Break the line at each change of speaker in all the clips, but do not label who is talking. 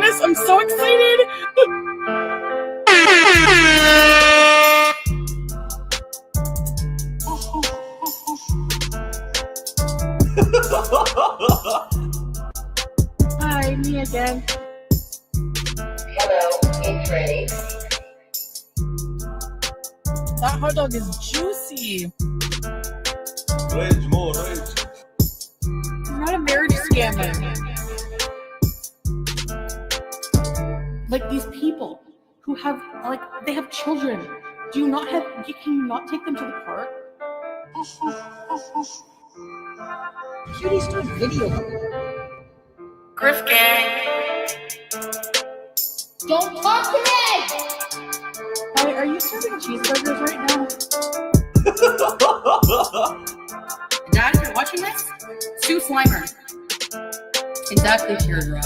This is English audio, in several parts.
goodness, I'm so excited. Hi, me again.
Hello, it's ready.
That hot dog is juicy.
Rage, more rage.
I'm not a marriage scammer. Like these people who have, like, they have children. Do you not have, can you not take them to the park? Cutie's doing video.
Griff Gang.
Don't talk to me!
Hi, are you serving cheeseburgers right now?
Dad, if you're watching this, Sue Slimer. Exactly, teardrop.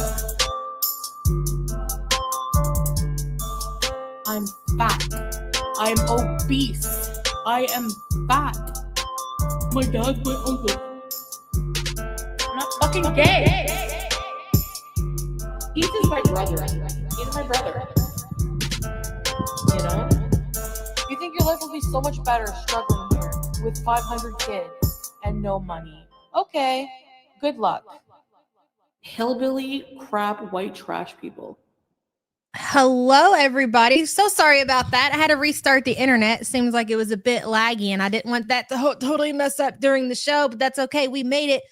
I'm fat. I'm obese. I am fat. My dad's my uncle. I'm not fucking gay. Ethan's my brother. He's my brother. You know? You think your life will be so much better struggling here with 500 kids and no money. Okay. Good luck. Hillbilly, crap, white trash people.
Hello, everybody. So sorry about that. I had to restart the internet. It seems like it was a bit laggy, and I didn't want that to totally mess up during the show, but that's okay. We made it.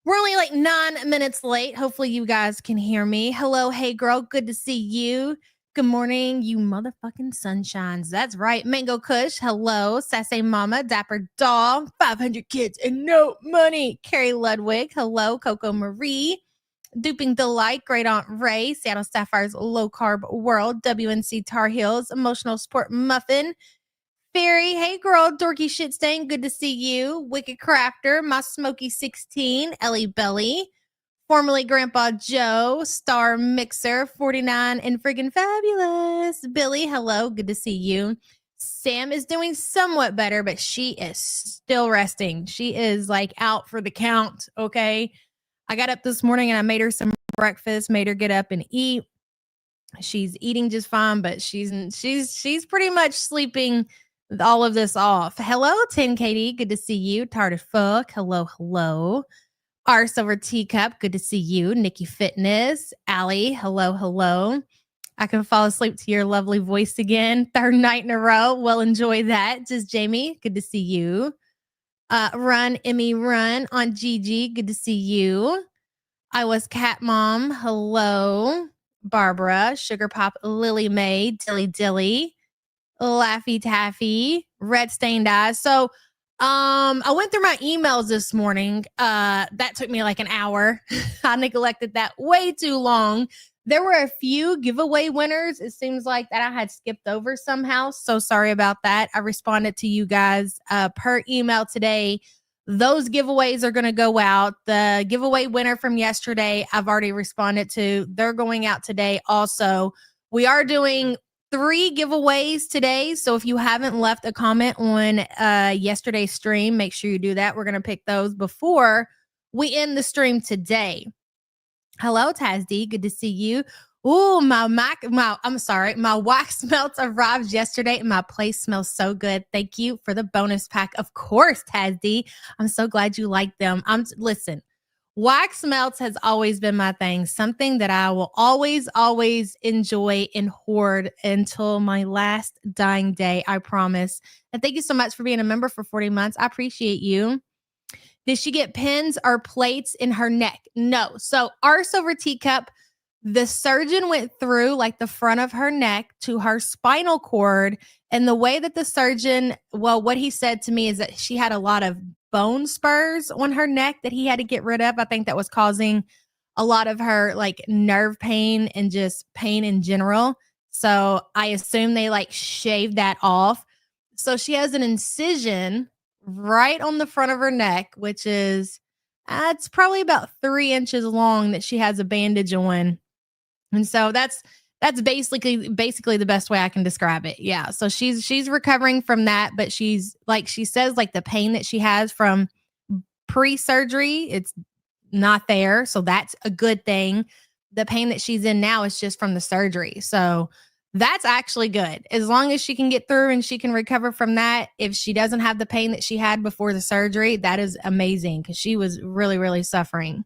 We're only like 9 minutes late. Hopefully you guys can hear me. Hello, hey girl. Good to see you. Good morning, you motherfucking sunshines. That's right. Mango Kush. Hello. Sassy Mama. Dapper Doll. 500 kids and no money. Carrie Ludwig. Hello. Coco Marie. Duping Delight, Great Aunt Ray, Seattle Sapphire's Low Carb World, WNC Tar Heels, Emotional Sport Muffin, Fairy, hey girl, Dorky Shit Stain, good to see you, Wicked Crafter, My Smoky 16, Ellie Belly, formerly Grandpa Joe, Star Mixer, 49 and friggin' fabulous, Billy, hello, good to see you. Sam is doing somewhat better, but she is still resting. She is like out for the count, okay? I got up this morning and I made her some breakfast, made her get up and eat. She's eating just fine, but she's pretty much sleeping all of this off. Hello, 10KD. Good to see you. Tarted Fuck. Hello. Arse over Teacup. Good to see you. Nikki Fitness. Allie. Hello. I can fall asleep to your lovely voice again. Third night in a row. Well, enjoy that. Just Jamie. Good to see you. Run, Emmy, run on Gigi. Good to see you. I was Cat Mom. Hello. Barbara, Sugar Pop, Lily Mae, Dilly, Laffy Taffy, Red Stained Eyes. So I went through my emails this morning. That took me like an hour. I neglected that way too long. There were a few giveaway winners. It seems like that I had skipped over somehow. So sorry about that. I responded to you guys per email today. Those giveaways are going to go out. The giveaway winner from yesterday, I've already responded to. They're going out today also. We are doing 3 giveaways today. So if you haven't left a comment on yesterday's stream, make sure you do that. We're going to pick those before we end the stream today. Hello, Tazd. Good to see you. Ooh, my wax melts arrived yesterday and my place smells so good. Thank you for the bonus pack. Of course, Tazd. I'm so glad you like them. Listen, wax melts has always been my thing. Something that I will always enjoy and hoard until my last dying day. I promise. And thank you so much for being a member for 40 months. I appreciate you. Did she get pins or plates in her neck? No. So arse over teacup, the surgeon went through like the front of her neck to her spinal cord. And the way that the surgeon, well, what he said to me is that she had a lot of bone spurs on her neck that he had to get rid of. I think that was causing a lot of her like nerve pain and just pain in general. So I assume they like shaved that off. So she has an incision right on the front of her neck, which is it's probably about 3 inches long that she has a bandage on. And so that's basically the best way I can describe it. Yeah. So she's recovering from that, but she's like, she says like the pain that she has from pre-surgery, it's not there. So that's a good thing. The pain that she's in now is just from the surgery. So that's actually good. As long as she can get through and she can recover from that, if she doesn't have the pain that she had before the surgery, that is amazing because she was really, really suffering.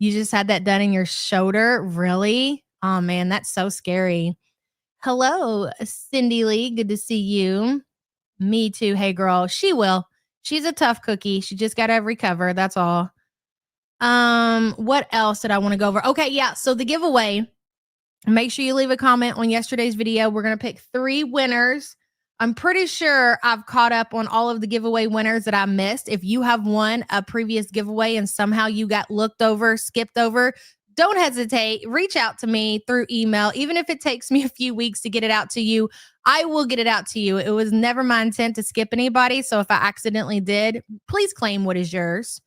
You just had that done in your shoulder? Really? Oh, man, that's so scary. Hello, Cindy Lee. Good to see you. Me too. Hey, girl. She will. She's a tough cookie. She just got to recover. That's all. What else did I want to go over? Okay, yeah. So the giveaway, make sure you leave a comment on yesterday's video. We're going to pick 3 winners. I'm pretty sure I've caught up on all of the giveaway winners that I missed. If you have won a previous giveaway and somehow you got looked over, skipped over, don't hesitate. Reach out to me through email. Even if it takes me a few weeks to get it out to you, I will get it out to you. It was never my intent to skip anybody. So if I accidentally did, please claim what is yours.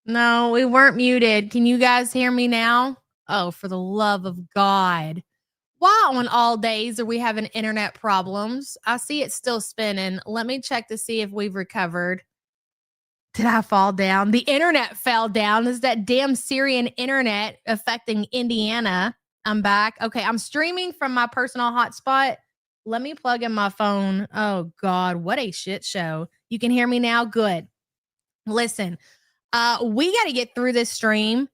No, we weren't muted. Can you guys hear me now? Oh, for the love of God. Why on all days are we having internet problems? I see it still spinning. Let me check to see if we've recovered. Did I fall down? The internet fell down. This is that damn Syrian internet affecting Indiana. I'm back. Okay, I'm streaming from my personal hotspot. Let me plug in my phone. Oh, God, what a shit show. You can hear me now? Good. Listen, we got to get through this stream.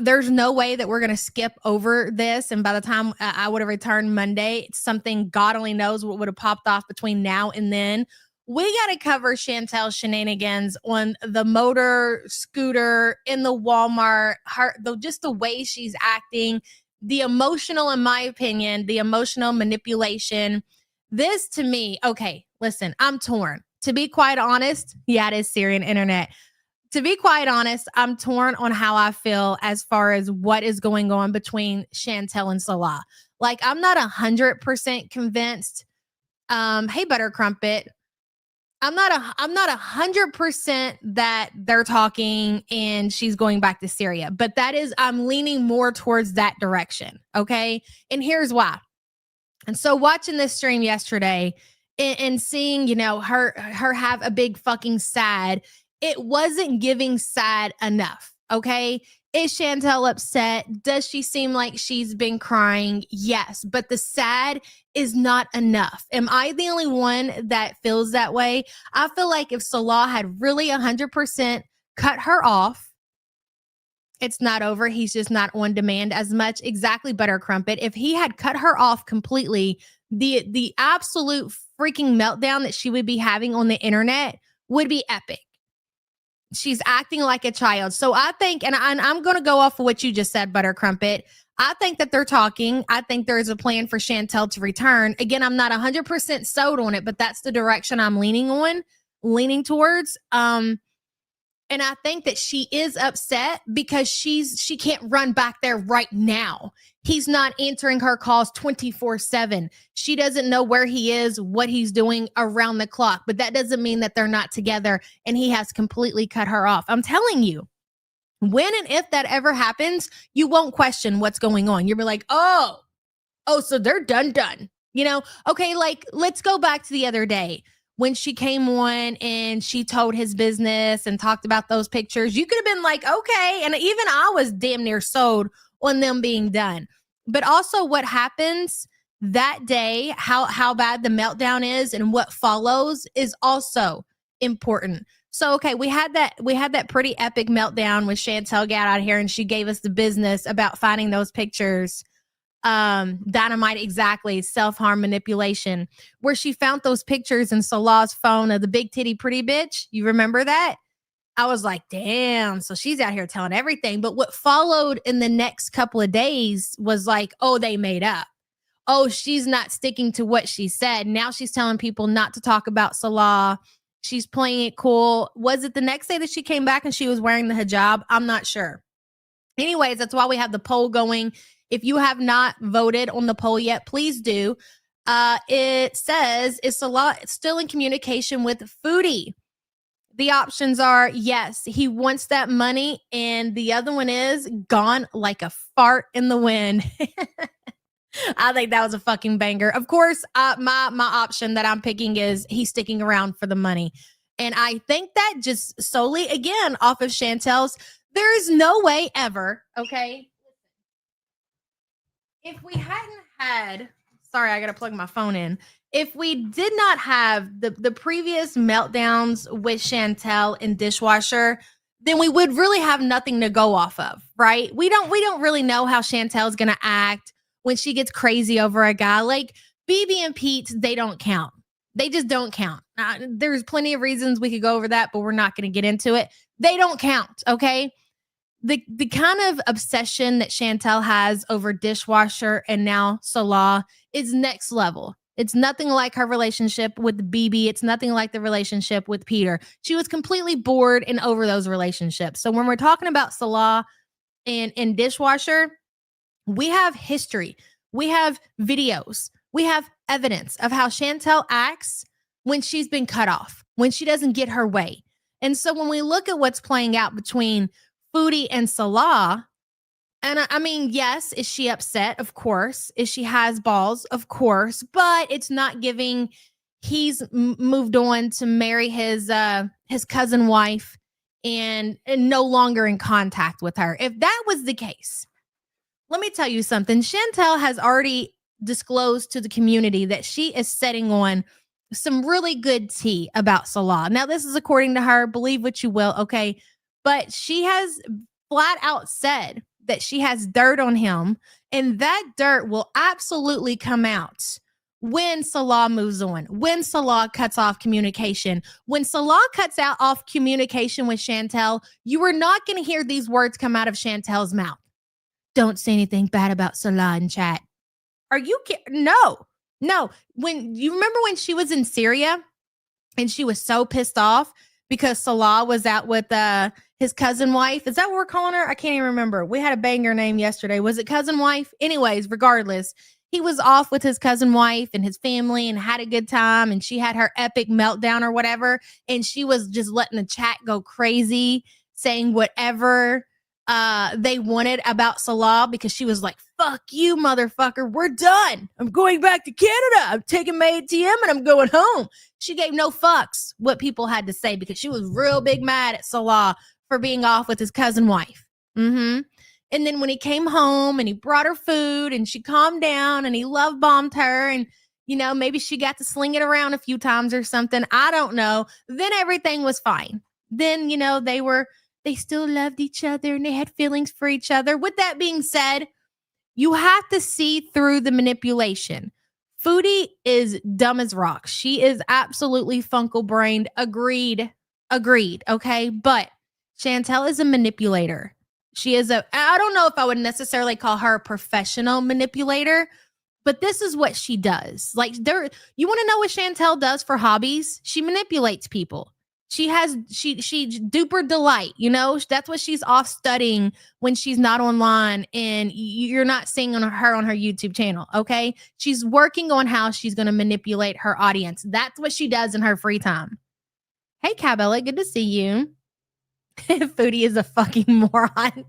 There's no way that we're going to skip over this. And by the time I would have returned Monday, something God only knows what would have popped off between now and then. We got to cover Chantel's shenanigans on the motor scooter in the Walmart, just the way she's acting, the emotional, in my opinion, the emotional manipulation. This to me, okay, listen, I'm torn. To be quite honest, yeah, it is Syrian internet. To be quite honest, I'm torn on how I feel as far as what is going on between Chantel and Salah. Like, I'm not 100% convinced. Hey, Butter Crumpet. I'm not 100% that they're talking and she's going back to Syria, but I'm leaning more towards that direction. Okay. And here's why. And so watching this stream yesterday and seeing, her have a big fucking sad, it wasn't giving sad enough. Okay. Is Chantel upset? Does she seem like she's been crying? Yes, but the sad is not enough. Am I the only one that feels that way? I feel like if Salah had really 100% cut her off, it's not over. He's just not on demand as much. Exactly, Butter Crumpet. If he had cut her off completely, the absolute freaking meltdown that she would be having on the internet would be epic. She's acting like a child. So I think, and I'm going to go off of what you just said, Butter Crumpet. I think that they're talking. I think there is a plan for Chantel to return. Again, I'm not 100% sold on it, but that's the direction I'm leaning towards. And I think that she is upset because she can't run back there right now. He's not answering her calls 24/7. She doesn't know where he is, what he's doing around the clock. But that doesn't mean that they're not together and he has completely cut her off. I'm telling you, when and if that ever happens, you won't question what's going on. You'll be like, oh, so they're done. Okay, like let's go back to the other day. When she came on and she told his business and talked about those pictures, you could have been like, okay. And even I was damn near sold on them being done. But also what happens that day, how bad the meltdown is and what follows is also important. So okay, we had that pretty epic meltdown when Chantel got out here and she gave us the business about finding those pictures. Dynamite, exactly, self-harm manipulation, where she found those pictures in Salah's phone of the big titty pretty bitch. You remember that? I was like, damn, so she's out here telling everything. But what followed in the next couple of days was like, oh, they made up. Oh, she's not sticking to what she said. Now she's telling people not to talk about Salah. She's playing it cool. Was it the next day that she came back and she was wearing the hijab? I'm not sure. Anyways, that's why we have the poll going. If you have not voted on the poll yet, please do. It says, is Salah still in communication with Foodie? The options are yes, he wants that money. And the other one is gone like a fart in the wind. I think that was a fucking banger. Of course, my option that I'm picking is he's sticking around for the money. And I think that just solely, again, off of Chantel's, there is no way ever, okay? If we hadn't had, sorry, I got to plug my phone in. If we did not have the previous meltdowns with Chantel and Dishwasher, then we would really have nothing to go off of, right? We don't really know how Chantel's going to act when she gets crazy over a guy. Like BB and Pete, they don't count. They just don't count. There's plenty of reasons we could go over that, but we're not going to get into it. They don't count, okay? The kind of obsession that Chantel has over Dishwasher and now Salah is next level. It's nothing like her relationship with BB. It's nothing like the relationship with Peter. She was completely bored and over those relationships. So when we're talking about Salah and Dishwasher, we have history. We have videos. We have evidence of how Chantel acts when she's been cut off, when she doesn't get her way. And so when we look at what's playing out between Foodie and Salah, and I mean, yes, is she upset? Of course. Is she has balls? Of course. But it's not giving. He's moved on to marry his cousin wife and no longer in contact with her. If that was the case, let me tell you something. Chantel has already disclosed to the community that she is setting on some really good tea about Salah. Now, this is according to her. Believe what you will, okay? But she has flat out said that she has dirt on him, and that dirt will absolutely come out when Salah moves on, when Salah cuts off communication. When Salah cuts off communication with Chantel, you are not going to hear these words come out of Chantel's mouth. Don't say anything bad about Salah in chat. Are you kidding? No. When you remember when she was in Syria and she was so pissed off because Salah was out with his cousin wife. Is that what we're calling her? I can't even remember. We had a banger name yesterday. Was it cousin wife? Anyways, regardless, he was off with his cousin wife and his family and had a good time. And she had her epic meltdown or whatever. And she was just letting the chat go crazy, saying whatever they wanted about Salah because she was like, fuck you, motherfucker. We're done. I'm going back to Canada. I'm taking my ATM and I'm going home. She gave no fucks what people had to say because she was real big mad at Salah for being off with his cousin wife. And then when he came home and he brought her food and she calmed down and he love bombed her and, you know, maybe she got to sling it around a few times or something. I don't know. Then everything was fine. Then, you know, they still loved each other and they had feelings for each other. With that being said, you have to see through the manipulation. Foodie is dumb as rocks. She is absolutely funkle-brained. Agreed. Okay. But Chantel is a manipulator. She is I don't know if I would necessarily call her a professional manipulator, but this is what she does. Like you want to know what Chantel does for hobbies? She manipulates people. She duper delight, you know, that's what she's off studying when she's not online and you're not seeing her on her YouTube channel. Okay. She's working on how she's going to manipulate her audience. That's what she does in her free time. Hey, Cabela, good to see you. Foodie is a fucking moron.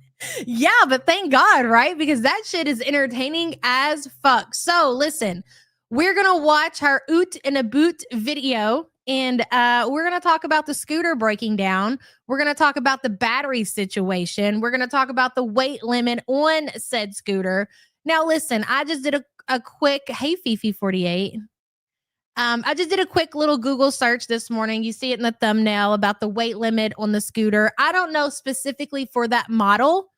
Yeah, but thank God, right? Because that shit is entertaining as fuck. So listen, we're going to watch her Oot in a Boot video. And we're going to talk about the scooter breaking down. We're going to talk about the battery situation. We're going to talk about the weight limit on said scooter. Now, listen, I just did a quick, hey, Fifi48. I just did a quick little Google search this morning. You see it in the thumbnail about the weight limit on the scooter. I don't know specifically for that model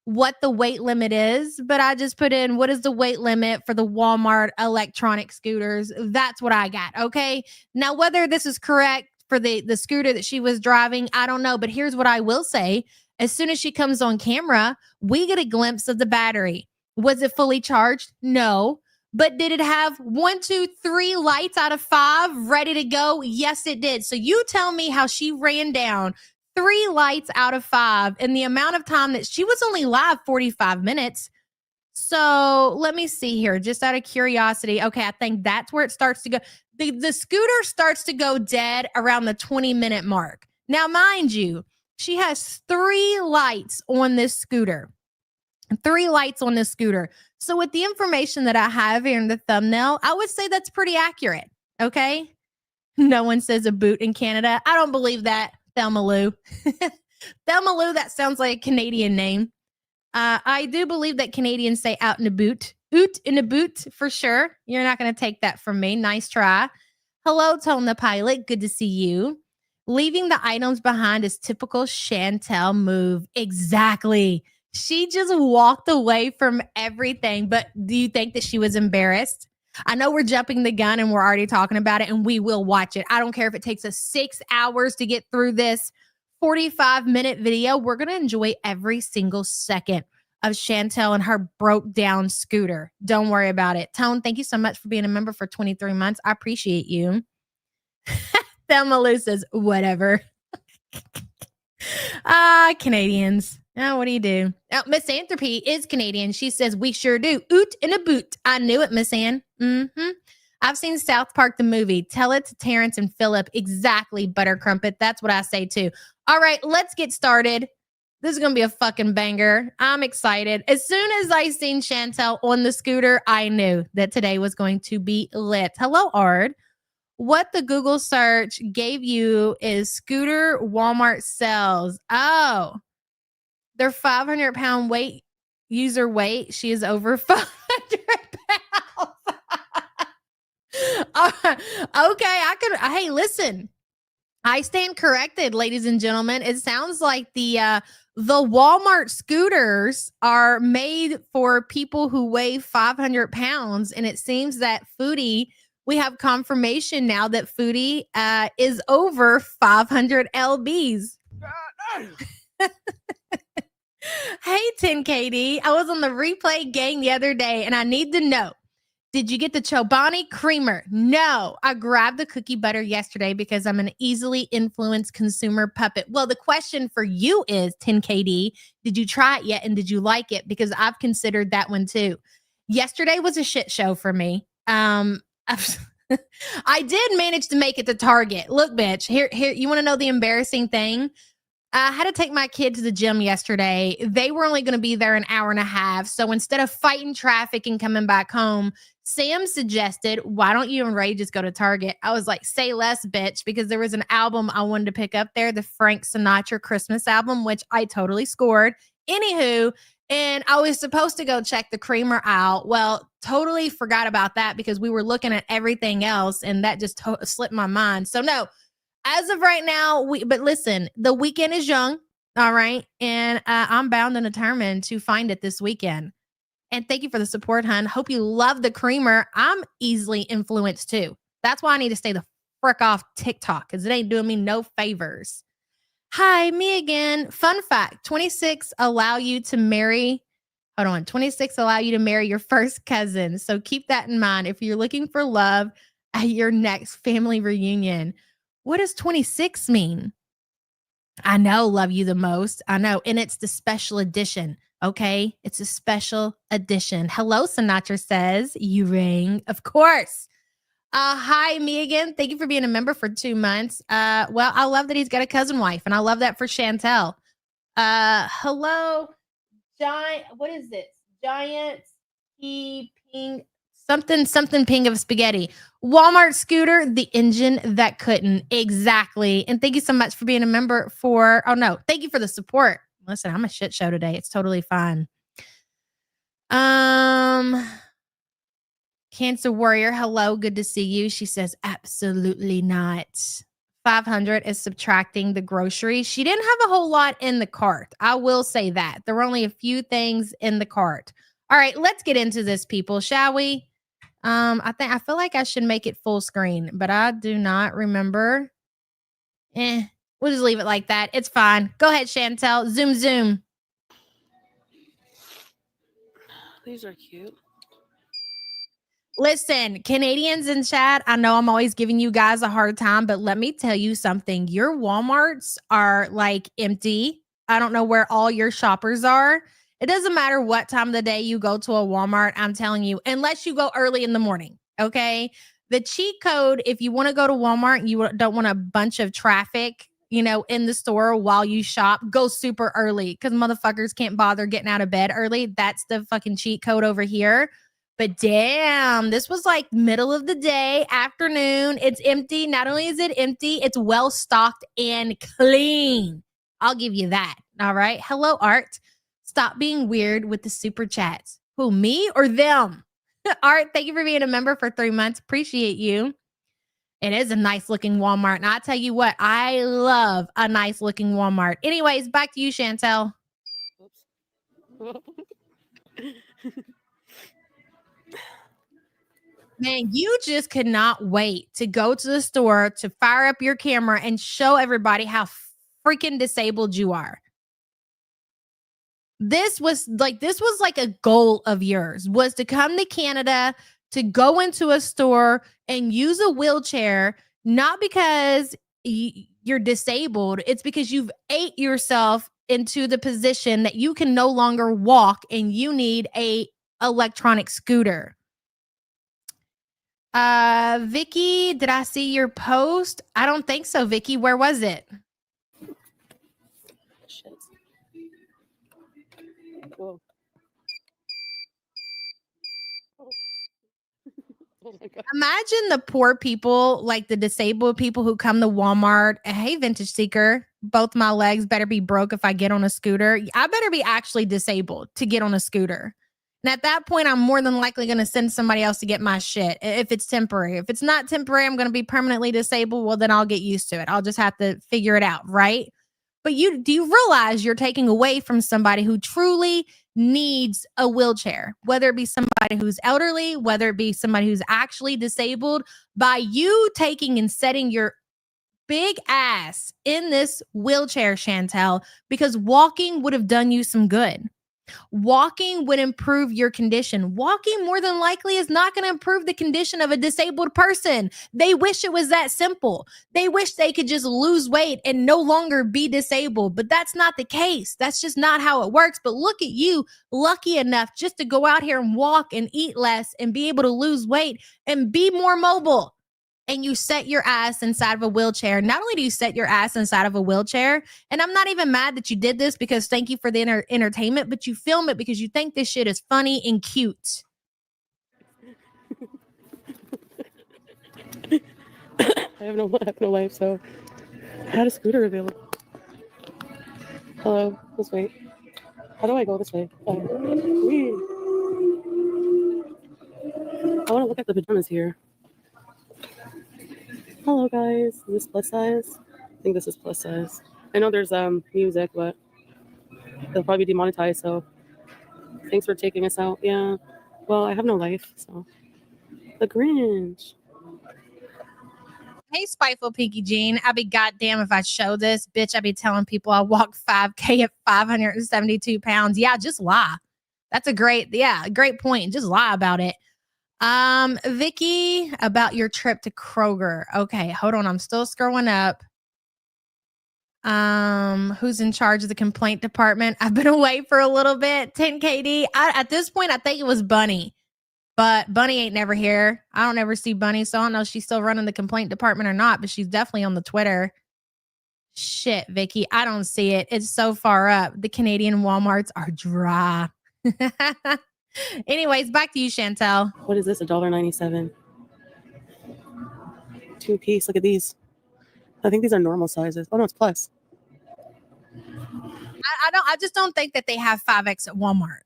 what the weight limit is, but I just put in what is the weight limit for the Walmart electronic scooters. That's what I got. Okay. Now, whether this is correct for the scooter that she was driving, I don't know. But here's what I will say. As soon as she comes on camera, we get a glimpse of the battery. Was it fully charged? No. But did it have 1, 2, 3 lights out of 5 ready to go? Yes, it did. So you tell me how she ran down 3 lights out of 5 in the amount of time that she was only live 45 minutes. So let me see here, just out of curiosity. Okay, I think that's where it starts to go. The scooter starts to go dead around the 20-minute mark. Now, mind you, she has 3 lights on this scooter. 3 lights on this scooter. So with the information that I have here in the thumbnail, I would say that's pretty accurate. Okay. No one says a boot in Canada. I don't believe that. Thelma Lou. Thelma Lou, that sounds like a Canadian name. I do believe that Canadians say out in a boot. Oot in a boot for sure. You're not going to take that from me. Nice try. Hello, Tone the Pilot. Good to see you. Leaving the items behind is typical Chantel move. Exactly. She just walked away from everything. But do you think that she was embarrassed? I know we're jumping the gun and we're already talking about it, and we will watch it. I don't care if it takes us 6 hours to get through this 45-minute video. We're going to enjoy every single second of Chantel and her broke down scooter. Don't worry about it. Tone, thank you so much for being a member for 23 months. I appreciate you. Thelma Lou says, whatever. Canadians. Oh, what do you do? Oh, Miss Anthropy is Canadian. She says, we sure do. Oot in a boot. I knew it, Miss Ann. Mm-hmm. I've seen South Park, the movie. Tell it to Terrence and Philip. Exactly, Butter Crumpet. That's what I say too. All right, let's get started. This is going to be a fucking banger. I'm excited. As soon as I seen Chantel on the scooter, I knew that today was going to be lit. Hello, Ard. What the Google search gave you is scooter Walmart sells. Oh, their 500-pound weight, user weight. She is over 500 pounds. Okay, hey, listen. I stand corrected, ladies and gentlemen. It sounds like the Walmart scooters are made for people who weigh 500 pounds. And it seems that Foodie, we have confirmation now that Foodie is over 500 lbs. Hey, 10KD. I was on the replay gang the other day, and I need to know, did you get the Chobani creamer? No, I grabbed the cookie butter yesterday because I'm an easily influenced consumer puppet. Well, the question for you is, 10KD, did you try it yet, and did you like it? Because I've considered that one too. Yesterday was a shit show for me. I did manage to make it to Target. Look, bitch, here, you want to know the embarrassing thing? I had to take my kid to the gym yesterday. They were only going to be there an hour and a half. So instead of fighting traffic and coming back home, Sam suggested, why don't you and Ray just go to Target? I was like, say less, bitch, because there was an album I wanted to pick up there, the Frank Sinatra Christmas album, which I totally scored. Anywho, and I was supposed to go check the creamer out. Well, totally forgot about that because we were looking at everything else, and that just slipped my mind. So no. As of right now, but listen, the weekend is young, all right? And I'm bound and determined to find it this weekend. And thank you for the support, hun. Hope you love the creamer. I'm easily influenced too. That's why I need to stay the frick off TikTok, because it ain't doing me no favors. Hi, me again. Fun fact, 26 allow you to marry your first cousin. So keep that in mind if you're looking for love at your next family reunion. What does 26 mean? I know, love you the most. I know. And it's the special edition. Okay. It's a special edition. Hello, Sinatra says. You ring. Of course. Hi, me again. Thank you for being a member for 2 months. Well, I love that he's got a cousin wife, and I love that for Chantel. Hello, giant. What is this? Giant ping. Something ping of spaghetti. Walmart scooter, the engine that couldn't. Exactly. And thank you so much for being a member thank you for the support. Listen, I'm a shit show today. It's totally fine. Cancer Warrior, hello, good to see you. She says, absolutely not. 500 is subtracting the groceries. She didn't have a whole lot in the cart. I will say that. There were only a few things in the cart. All right, let's get into this, people, shall we? I feel like I should make it full screen, but I do not remember. We'll just leave it like that. It's fine. Go ahead, Chantel. Zoom.
These are cute.
Listen, Canadians in chat, I know I'm always giving you guys a hard time, but let me tell you something. Your Walmarts are like empty. I don't know where all your shoppers are. It doesn't matter what time of the day you go to a Walmart, I'm telling you, unless you go early in the morning, okay? The cheat code, if you want to go to Walmart, you don't want a bunch of traffic, in the store while you shop, go super early because motherfuckers can't bother getting out of bed early. That's the fucking cheat code over here. But damn, this was like middle of the day, afternoon. It's empty. Not only is it empty, it's well stocked and clean. I'll give you that. All right. Hello, Art. Stop being weird with the super chats. Who, me or them? Art, thank you for being a member for 3 months. Appreciate you. It is a nice looking Walmart. And I tell you what, I love a nice looking Walmart. Anyways, back to you, Chantel.
Oops.
Man, you just could not wait to go to the store to fire up your camera and show everybody how freaking disabled you are. This was like a goal of yours, was to come to Canada, to go into a store and use a wheelchair, not because you're disabled. It's because you've ate yourself into the position that you can no longer walk and you need a electronic scooter. Vicky, did I see your post? I don't think so, Vicky. Where was it?
Shit. Whoa. Oh my God.
Imagine the poor people, like the disabled people who come to Walmart. Hey, Vintage Seeker, both my legs better be broke if I get on a scooter. I better be actually disabled to get on a scooter. And at that point, I'm more than likely going to send somebody else to get my shit if it's temporary. If it's not temporary, I'm going to be permanently disabled. Well, then I'll get used to it. I'll just have to figure it out, right? But do you realize you're taking away from somebody who truly needs a wheelchair, whether it be somebody who's elderly, whether it be somebody who's actually disabled, by you taking and setting your big ass in this wheelchair, Chantel, because walking would have done you some good. Walking would improve your condition. Walking more than likely is not going to improve the condition of a disabled person. They wish it was that simple. They wish they could just lose weight and no longer be disabled, but that's not the case. That's just not how it works. But look at you, lucky enough just to go out here and walk and eat less and be able to lose weight and be more mobile. And you set your ass inside of a wheelchair. Not only do you set your ass inside of a wheelchair, and I'm not even mad that you did this because thank you for the entertainment, but you film it because you think this shit is funny and cute.
I have no life, so I had a scooter available. Hello, let's wait. How do I go this way? I want to look at the pajamas here. Hello guys, is this plus size? I think this is plus size. I know there's music, but they'll probably be demonetized, so thanks for taking us out. Yeah. Well, I have no life, so the Grinch.
Hey, Spiteful Pinky Jean. I'd be goddamn if I show this. Bitch, I'd be telling people I walk 5K at 572 pounds. Yeah, just lie. That's a great point. Just lie about it. Vicky, about your trip to Kroger. Okay, hold on. I'm still scrolling up. Who's in charge of the complaint department? I've been away for a little bit. 10KD. At this point, I think it was Bunny, but Bunny ain't never here. I don't ever see Bunny, so I don't know if she's still running the complaint department or not, but she's definitely on the Twitter. Shit, Vicky, I don't see it. It's so far up. The Canadian Walmarts are dry. Anyways, back to you, Chantel.
What is this? $1.97. 2-piece. Look at these. I think these are normal sizes. Oh no, it's plus.
I just don't think that they have 5X at Walmart.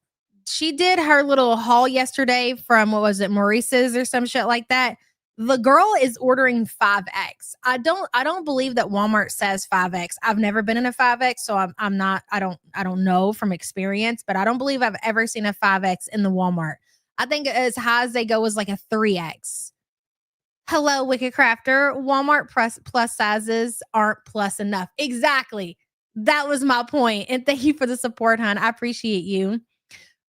she did her little haul yesterday from, what was it, Maurice's or some shit like that. The girl is ordering 5X. I don't believe that Walmart says 5X. I've never been in a 5X, so I don't know from experience, but I don't believe I've ever seen a 5X in the Walmart. I think as high as they go is like a 3X. Hello, Wicked Crafter. Walmart plus sizes aren't plus enough. Exactly. That was my point. And thank you for the support, hon. I appreciate you.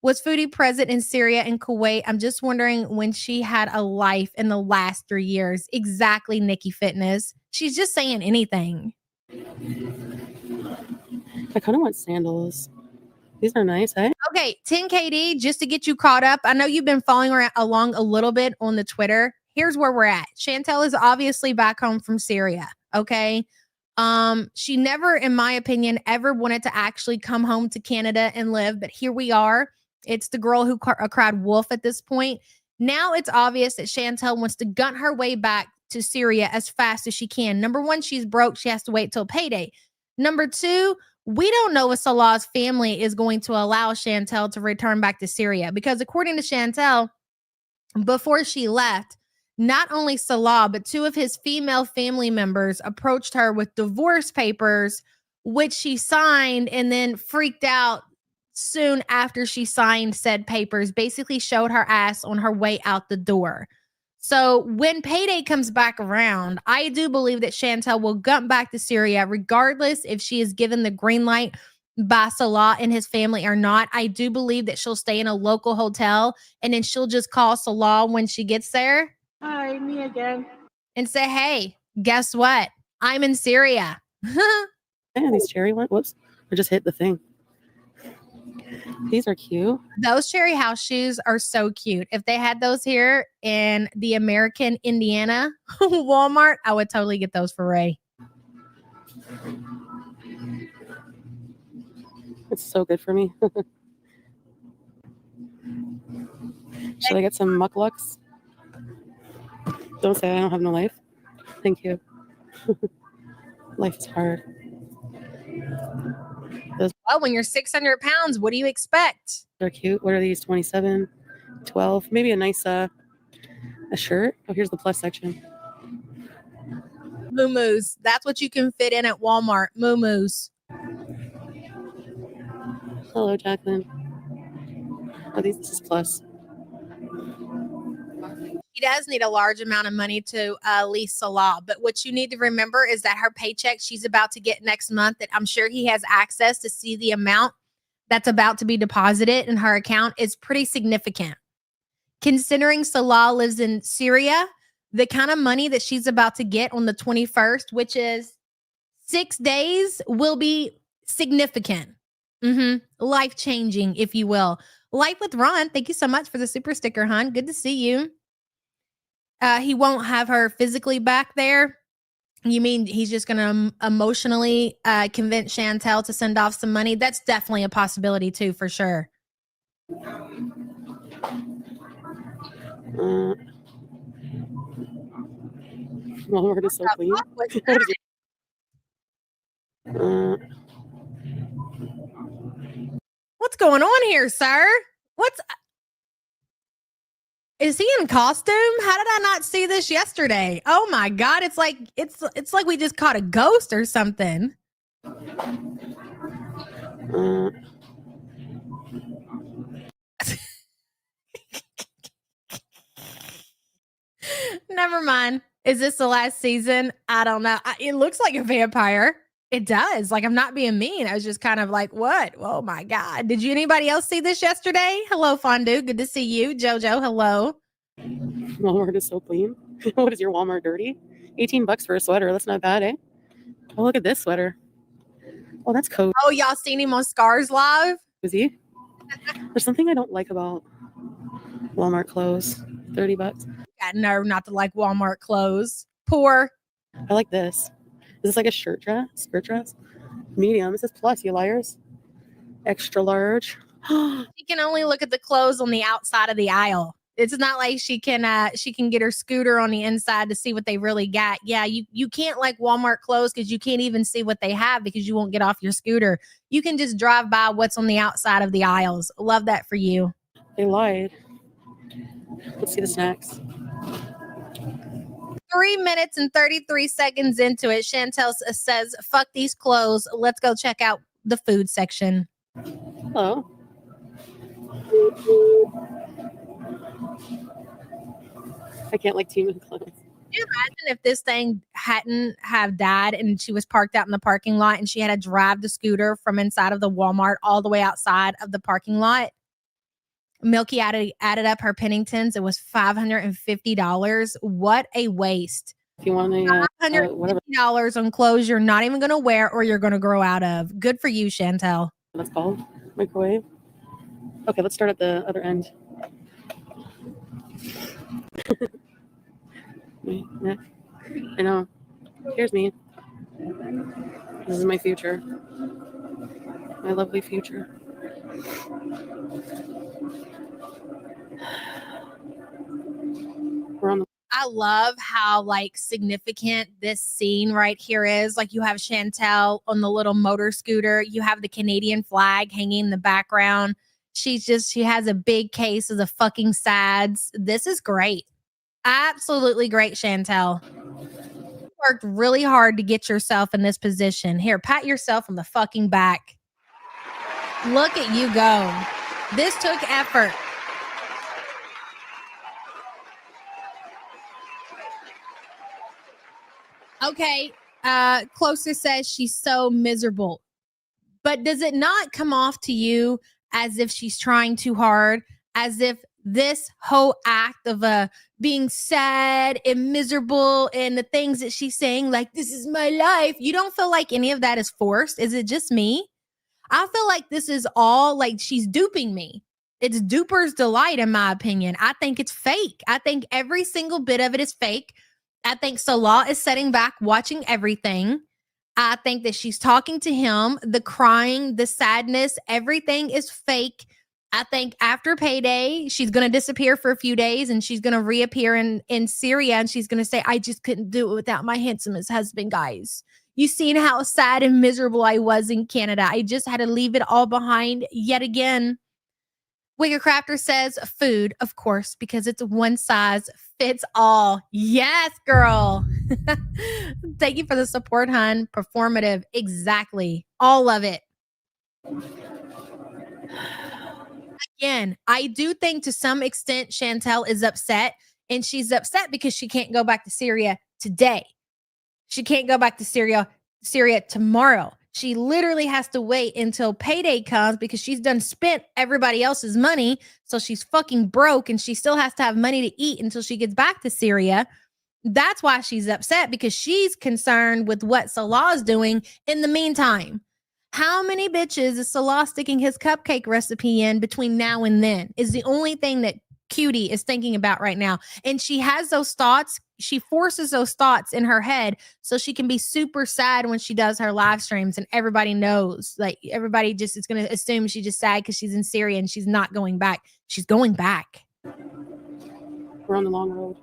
Was Foodie present in Syria and Kuwait? I'm just wondering when she had a life in the last 3 years. Exactly, Nikki Fitness. She's just saying anything.
I kind of want sandals. These are nice, eh?
Okay, 10KD, just to get you caught up. I know you've been following along a little bit on the Twitter. Here's where we're at. Chantel is obviously back home from Syria, okay? She never, in my opinion, ever wanted to actually come home to Canada and live, but here we are. It's the girl who cried wolf at this point. Now it's obvious that Chantel wants to gun her way back to Syria as fast as she can. Number one, she's broke. She has to wait till payday. Number two, we don't know if Salah's family is going to allow Chantel to return back to Syria because according to Chantel, before she left, not only Salah, but two of his female family members approached her with divorce papers, which she signed and then freaked out soon after she signed said papers, basically showed her ass on her way out the door. So when payday comes back around, I do believe that Chantel will gut back to Syria, regardless if she is given the green light by Salah and his family or not. I do believe that she'll stay in a local hotel and then she'll just call Salah when she gets there.
Hi, me again.
And say, hey, guess what? I'm in Syria.
And these cherry ones. Whoops. I just hit the thing. These are cute.
Those cherry house shoes are so cute. If they had those here in the American Indiana Walmart, I would totally get those for Ray.
It's so good for me. Should I get some mucklucks? Don't say I don't have no life. Thank you. Life is hard.
Well, when you're 600 pounds, what do you expect?
They're cute. What are these? 27, 12. Maybe a nice a shirt. Oh, here's the plus section.
Moo-moos. That's what you can fit in at Walmart. Moo-moos.
Hello, Jacqueline. Oh, this is plus.
She does need a large amount of money to lease Salah. But what you need to remember is that her paycheck she's about to get next month, that I'm sure he has access to see the amount that's about to be deposited in her account, is pretty significant. Considering Salah lives in Syria, the kind of money that she's about to get on the 21st, which is 6 days, will be significant. Life-changing, if you will. Life with Ron, thank you so much for the super sticker, hon. Good to see you. He won't have her physically back there. You mean he's just going to emotionally convince Chantel to send off some money? That's definitely a possibility too, for sure.
Walmart is so clean.
What's going on here, sir? Is he in costume? How did I not see this yesterday? Oh my God. It's like we just caught a ghost or something. Never mind. Is this the last season? I don't know. It looks like a vampire. It does. Like, I'm not being mean. I was just kind of like, what? Oh my God. Did anybody else see this yesterday? Hello, Fondue. Good to see you. Jojo, hello.
Walmart is so clean. What is your Walmart dirty? $18 for a sweater. That's not bad, eh? Oh, look at this sweater. Oh, that's coat.
Oh, y'all seen him on Scars Live?
Was he? There's something I don't like about Walmart clothes. $30.
Got nerve not to like Walmart clothes. Poor.
I like this. Is this like a skirt dress? Medium. It says plus, you liars. Extra large.
You can only look at the clothes on the outside of the aisle. It's not like she can get her scooter on the inside to see what they really got. Yeah, you can't like Walmart clothes because you can't even see what they have because you won't get off your scooter. You can just drive by what's on the outside of the aisles. Love that for you.
They lied. Let's see the snacks.
3 minutes and 33 seconds into it, Chantel says, fuck these clothes. Let's go check out the food section.
Hello. I can't like team with clothes.
Can you imagine if this thing hadn't have died and she was parked out in the parking lot and she had to drive the scooter from inside of the Walmart all the way outside of the parking lot? Milky added up her Penningtons. It was $550. What a waste.
If you want any, whatever
$550 on clothes you're not even going to wear or you're going to grow out of. Good for you, Chantel.
that's called, microwave. Okay, let's start at the other end. I know. Here's me. This is my future. My lovely future. We're on the
I love how like significant this scene right here is. Like you have Chantel on the little motor scooter. You have the Canadian flag hanging in the background. She has a big case of the fucking sads. This is great. Absolutely great, Chantel. You worked really hard to get yourself in this position. Here, pat yourself on the fucking back. Look at you go. This took effort. Okay, Closer says she's so miserable. But does it not come off to you as if she's trying too hard? As if this whole act of being sad and miserable and the things that she's saying, like, this is my life, you don't feel like any of that is forced? Is it just me? I feel like this is all like she's duping me. It's duper's delight, in my opinion. I think it's fake. I think every single bit of it is fake. I think Salah is sitting back watching everything. I think that she's talking to him. The crying, the sadness, everything is fake. I think after payday, she's going to disappear for a few days and she's going to reappear in Syria and she's going to say, I just couldn't do it without my handsomest husband, guys. You seen how sad and miserable I was in Canada. I just had to leave it all behind yet again. Wigger Crafter says food, of course, because it's one size fits all. Yes, girl. Thank you for the support, hun. Performative. Exactly. All of it. Again, I do think to some extent Chantel is upset, and she's upset because she can't go back to Syria today. She can't go back to Syria tomorrow. She literally has to wait until payday comes because she's done spent everybody else's money. So she's fucking broke and she still has to have money to eat until she gets back to Syria. That's why she's upset, because she's concerned with what Salah's doing in the meantime. How many bitches is Salah sticking his cupcake recipe in between now and then is the only thing that Cutie is thinking about right now. And she has those thoughts. She forces those thoughts in her head so she can be super sad when she does her live streams and everybody knows. Like everybody just is going to assume she's just sad because she's in Syria and she's not going back. She's going back.
We're on the long road.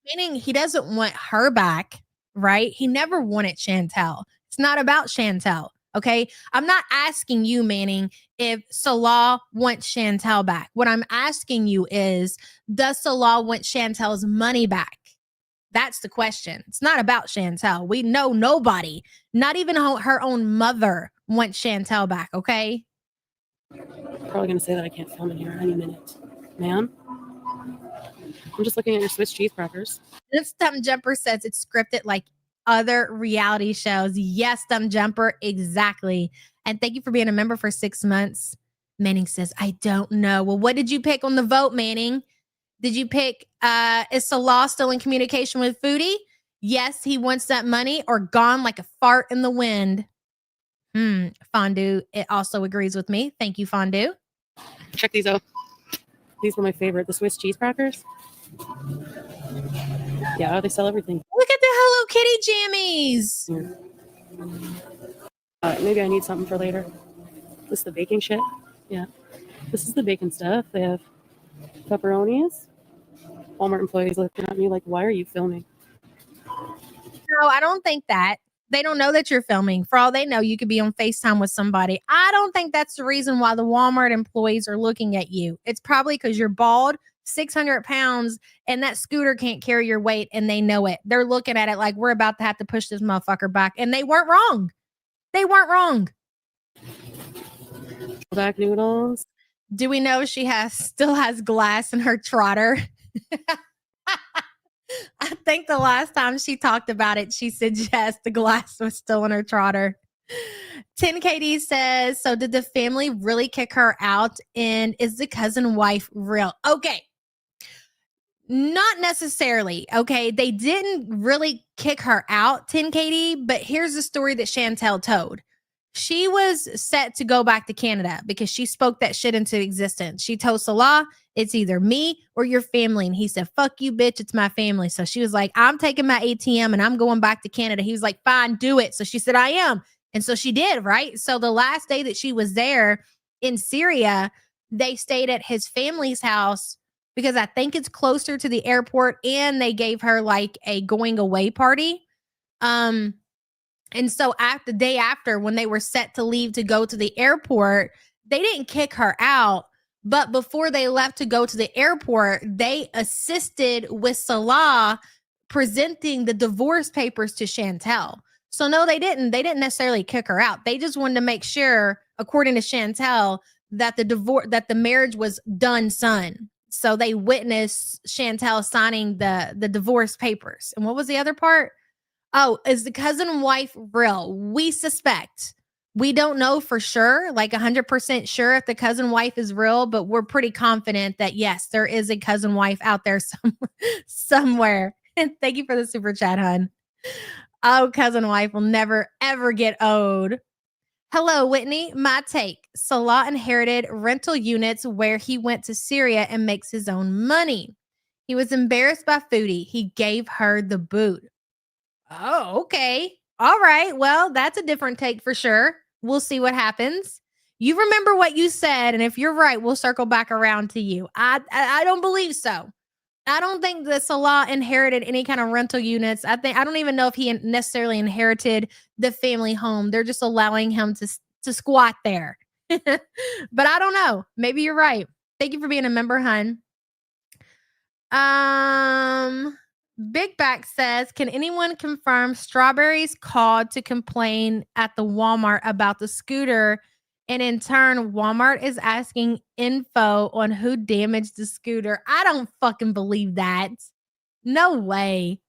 Meaning he doesn't want her back, right? He never wanted Chantel. It's not about Chantel. Okay. I'm not asking you, Manning, if Salah wants Chantel back. What I'm asking you is, does Salah want Chantel's money back? That's the question. It's not about Chantel. We know nobody, not even her own mother, wants Chantel back. Okay.
Probably going to say that I can't film in here any minute. Ma'am? I'm just looking at your Swiss cheese crackers.
This Thumb Jumper says it's scripted like other reality shows. Yes, Thumb Jumper, exactly. And thank you for being a member for 6 months. Manning says, I don't know. Well, what did you pick on the vote, Manning? Did you pick, is Salah still in communication with Foodie? Yes, he wants that money, or gone like a fart in the wind? Fondue, it also agrees with me. Thank you, Fondue.
Check these out. These were my favorite, the Swiss cheese crackers. Yeah, they sell everything.
Look at the Hello Kitty jammies.
Maybe I need something for later. This is the baking shit. Yeah. This is the baking stuff. They have Pepperonis. Walmart employees looking at me like, why are you filming?
No, I don't think that. They don't know that you're filming. For all they know, you could be on FaceTime with somebody. I don't think that's the reason why the Walmart employees are looking at you. It's probably because you're bald, 600 pounds, and that scooter can't carry your weight, and they know it. They're looking at it like, we're about to have to push this motherfucker back. And they weren't wrong. They weren't wrong.
Back noodles.
Do we know she still has glass in her trotter? I think the last time she talked about it, she said yes, the glass was still in her trotter. 10KD says, so did the family really kick her out? And is the cousin wife real? Okay. Not necessarily. Okay. They didn't really kick her out, 10KD, but here's the story that Chantel told. She was set to go back to Canada because she spoke that shit into existence. She told Salah, it's either me or your family. And he said, fuck you, bitch. It's my family. So she was like, I'm taking my ATM and I'm going back to Canada. He was like, fine, do it. So she said, I am. And so she did, right? So the last day that she was there in Syria, they stayed at his family's house because I think it's closer to the airport, and they gave her like a going away party. And so the day after, when they were set to leave to go to the airport, they didn't kick her out. But before they left to go to the airport, they assisted with Salah presenting the divorce papers to Chantel. So no, they didn't. They didn't necessarily kick her out. They just wanted to make sure, according to Chantel, that the marriage was done, son. So they witnessed Chantel signing the divorce papers. And what was the other part? Oh, is the cousin wife real? We suspect. We don't know for sure, like 100% sure if the cousin wife is real, but we're pretty confident that yes, there is a cousin wife out there somewhere. And thank you for the super chat, hon. Oh, cousin wife will never, ever get owed. Hello, Whitney. My take. Salah inherited rental units where he went to Syria and makes his own money. He was embarrassed by Foodie. He gave her the boot. Oh, okay. All right. Well, that's a different take for sure. We'll see what happens. You remember what you said, and if you're right, we'll circle back around to you. I don't believe so. I don't think that Salah inherited any kind of rental units. I don't even know if he necessarily inherited the family home. They're just allowing him to squat there. But I don't know. Maybe you're right. Thank you for being a member, hun. Big Back says, can anyone confirm Strawberries called to complain at the Walmart about the scooter? And in turn, Walmart is asking info on who damaged the scooter. I don't fucking believe that. No way.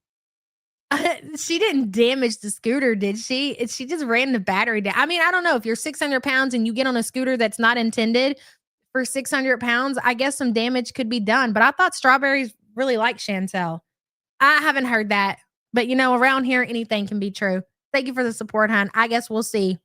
She didn't damage the scooter, did she? She just ran the battery down. I mean, I don't know. If you're 600 pounds and you get on a scooter that's not intended for 600 pounds, I guess some damage could be done. But I thought Strawberries really liked Chantel. I haven't heard that. But, around here, anything can be true. Thank you for the support, hon. I guess we'll see.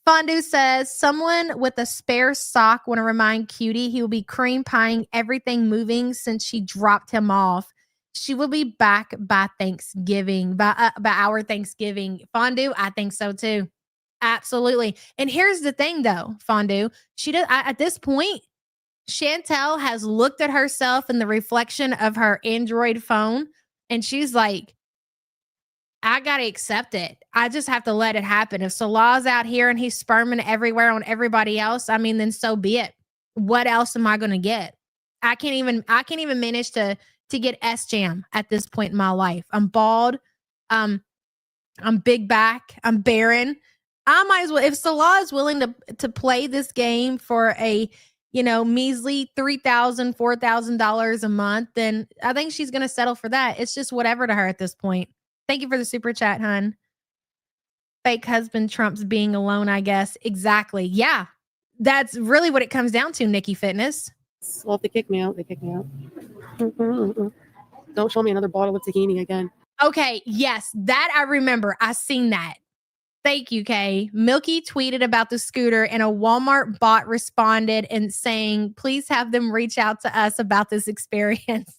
Fondue says, someone with a spare sock want to remind Cutie he will be cream pieing everything moving since she dropped him off. She will be back by Thanksgiving, by our Thanksgiving. Fondue, I think so too. Absolutely. And here's the thing though, Fondue. At this point, Chantel has looked at herself in the reflection of her Android phone, and she's like, I got to accept it. I just have to let it happen. If Salah's out here and he's sperming everywhere on everybody else, I mean, then so be it. What else am I going to get? I can't even manage to get S-Jam at this point in my life. I'm bald. I'm big back. I'm barren. I might as well, if Salah is willing to play this game for a, measly $3,000, $4,000 a month, then I think she's going to settle for that. It's just whatever to her at this point. Thank you for the super chat, hun. Fake husband trumps being alone, I guess. Exactly. Yeah. That's really what it comes down to, Nikki Fitness.
Well, if they kick me out, they kick me out. Don't show me another bottle of tahini again.
Okay. Yes. That I remember. I seen that. Thank you, Kay. Milky tweeted about the scooter, and a Walmart bot responded and saying, please have them reach out to us about this experience.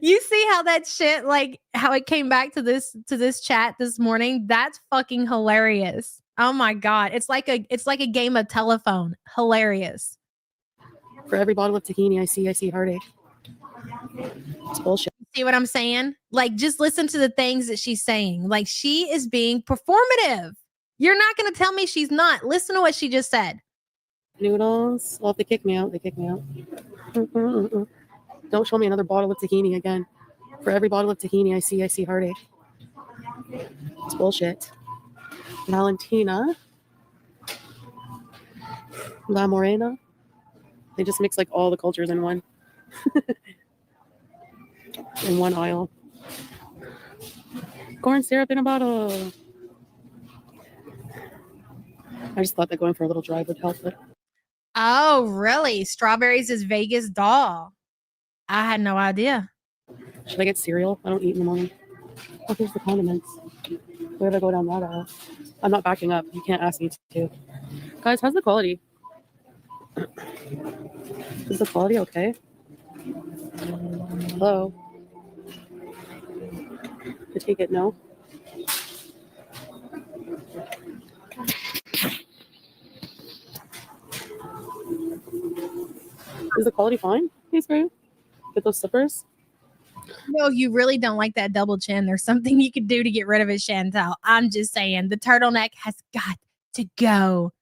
You see how that shit, like how it came back to this chat this morning? That's fucking hilarious. Oh my God. It's like a game of telephone. Hilarious.
For every bottle of tahini I see heartache. It's bullshit.
See what I'm saying? Like, just listen to the things that she's saying. Like, she is being performative. You're not going to tell me she's not. Listen to what she just said.
Noodles. Well, if they kick me out, they kick me out. Don't show me another bottle of tahini again. For every bottle of tahini I see heartache. It's bullshit. Valentina. La Morena. They just mix like all the cultures in one. In one aisle. Corn syrup in a bottle. I just thought that going for a little drive would help it.
Oh, really? Strawberries is Vegas doll. I had no idea.
Should I get cereal? I don't eat in the morning. Oh, here's the condiments. Where did I go down that aisle? I'm not backing up. You can't ask me to. Guys, how's the quality? Is the quality okay? Hello? I take it no? Is the quality fine? Please, great. Get those slippers.
No, you really don't like that double chin. There's something you could do to get rid of it, Chantel. I'm just saying the turtleneck has got to go.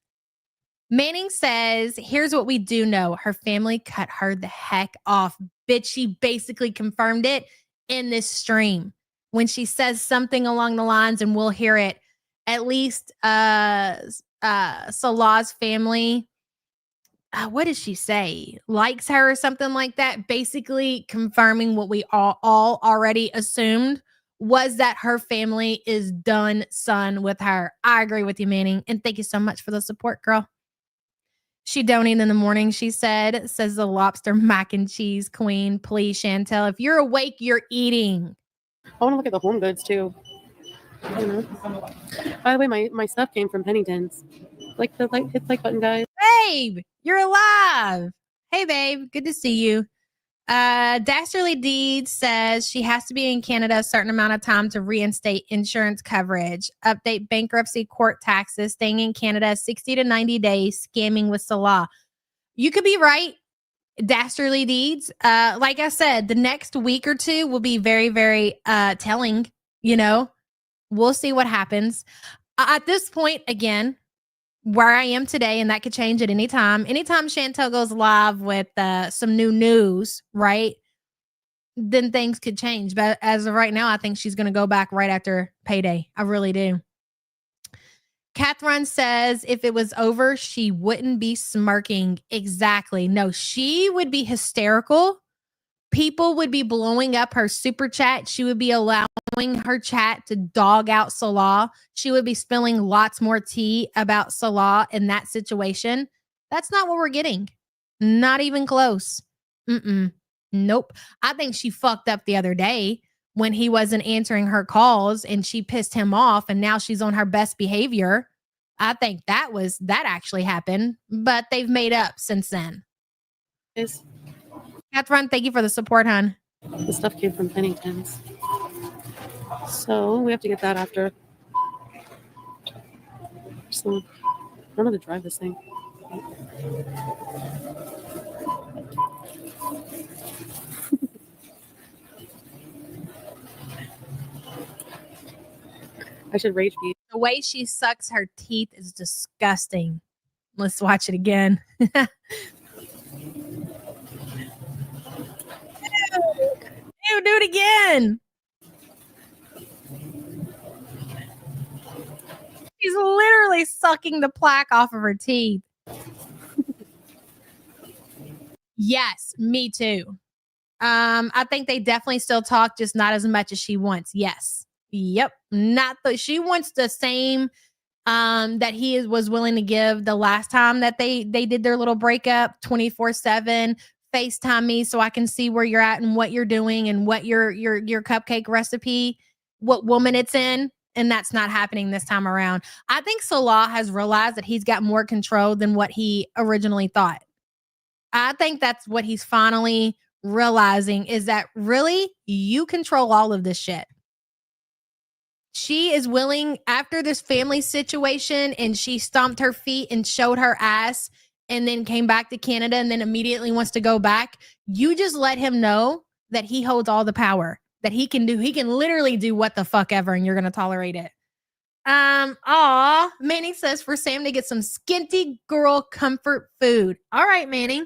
Manning says, here's what we do know. Her family cut her the heck off. Bitch, she basically confirmed it in this stream. When she says something along the lines, and we'll hear it, at least Salah's family, what did she say? Likes her or something like that. Basically confirming what we all already assumed was that her family is done son with her. I agree with you, Manning. And thank you so much for the support, girl. She donated in the morning, she says the lobster mac and cheese queen. Please, Chantel, if you're awake, you're eating.
I want to look at the home goods too. I don't know. By the way, my stuff came from Pennington's. Hit the like button, guys.
Babe, you're alive. Hey, babe, good to see you. Dastardly Deed says she has to be in Canada a certain amount of time to reinstate insurance coverage, update bankruptcy court taxes, staying in Canada 60 to 90 days, scamming with Salah. You could be right, Dastardly Deeds. Like I said, the next week or two will be very, very telling. You know, we'll see what happens. At this point, again, where I am today, and that could change at any time. Anytime Chantel goes live with some new news, right, then things could change. But as of right now, I think she's going to go back right after payday. I really do. Catherine says if it was over, she wouldn't be smirking. Exactly. No, she would be hysterical. People would be blowing up her super chat. She would be allowing her chat to dog out Salah. She would be spilling lots more tea about Salah in that situation. That's not what we're getting. Not even close. Nope. I think she fucked up the other day when he wasn't answering her calls and she pissed him off and now she's on her best behavior. I think that actually happened, but they've made up since then.
Yes.
Catherine, thank you for the support, hon.
The stuff came from Pennington's. So we have to get that after. So I don't know how to drive this thing. I should rage beat.
The way she sucks her teeth is disgusting. Let's watch it again. Ew, do it again. She's literally sucking the plaque off of her teeth. Yes, me too. I think they definitely still talk, just not as much as she wants. Yes. Yep. She wants the same that he was willing to give the last time that they did their little breakup, 24/7. FaceTime me so I can see where you're at and what you're doing and what your cupcake recipe, what woman it's in. And that's not happening this time around. I think Salah has realized that he's got more control than what he originally thought. I think that's what he's finally realizing, is that really you control all of this shit. She is willing, after this family situation and she stomped her feet and showed her ass and then came back to Canada and then immediately wants to go back, you just let him know that he holds all the power, that he can literally do what the fuck ever, and you're going to tolerate it. Manning says for Sam to get some skinty girl comfort food. All right, Manning.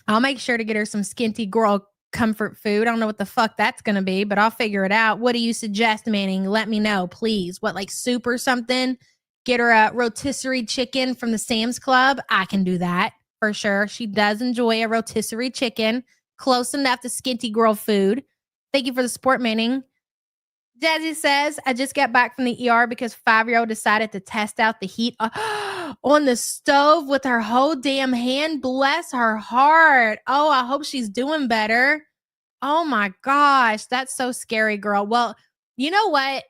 I'll make sure to get her some skinty girl comfort food. I don't know what the fuck that's going to be, but I'll figure it out. What do you suggest, Manning? Let me know, please. What, like soup or something? Get her a rotisserie chicken from the Sam's Club. I can do that for sure. She does enjoy a rotisserie chicken. Close enough to skinty girl food. Thank you for the support, Manning. Jazzy says, I just got back from the ER because 5-year-old decided to test out the heat on the stove with her whole damn hand. Bless her heart. Oh, I hope she's doing better. Oh my gosh, that's so scary, girl. Well, you know what?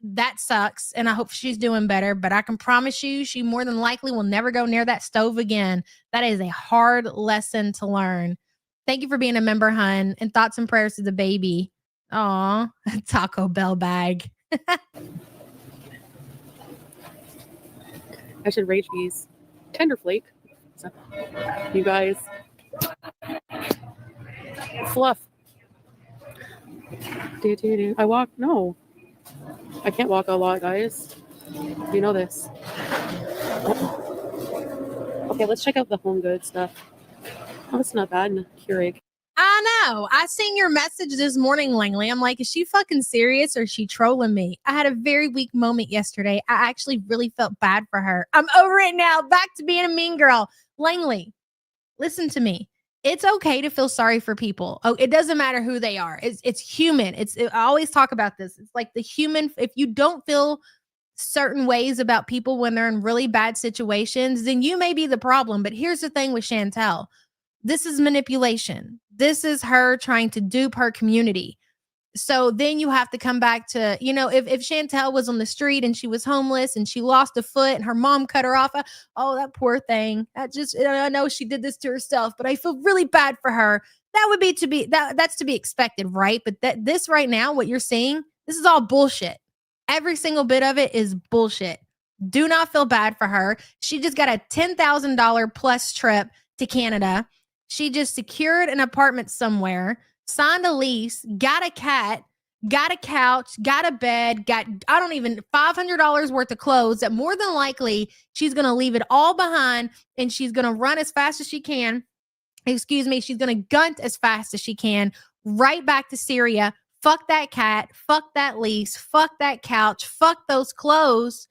That sucks, and I hope she's doing better, but I can promise you she more than likely will never go near that stove again. That is a hard lesson to learn. Thank you for being a member, hun, and thoughts and prayers to the baby. Aw, Taco Bell bag.
I should rage these. Tender flake. So, you guys. Fluff. Do. I walk. No. I can't walk a lot, guys. You know this. Okay, let's check out the home goods stuff. Oh, it's not bad. Keurig.
I know. I seen your message this morning, Langley. I'm like, is she fucking serious or is she trolling me? I had a very weak moment yesterday. I actually really felt bad for her. I'm over it now. Back to being a mean girl. Langley, listen to me. It's okay to feel sorry for people. Oh, it doesn't matter who they are. It's human. I always talk about this. It's like the human. If you don't feel certain ways about people when they're in really bad situations, then you may be the problem. But here's the thing with Chantel. This is manipulation. This is her trying to dupe her community. So then you have to come back to, if Chantel was on the street and she was homeless and she lost a foot and her mom cut her off. Oh, that poor thing. I know she did this to herself, but I feel really bad for her. That would be that's to be expected, right? But this right now, what you're seeing, this is all bullshit. Every single bit of it is bullshit. Do not feel bad for her. She just got a $10,000 plus trip to Canada. She just secured an apartment somewhere, signed a lease, got a cat, got a couch, got a bed, got, $500 worth of clothes that more than likely she's going to leave it all behind and she's going to run as fast as she can. She's going to gunt as fast as she can right back to Syria. Fuck that cat. Fuck that lease. Fuck that couch. Fuck those clothes.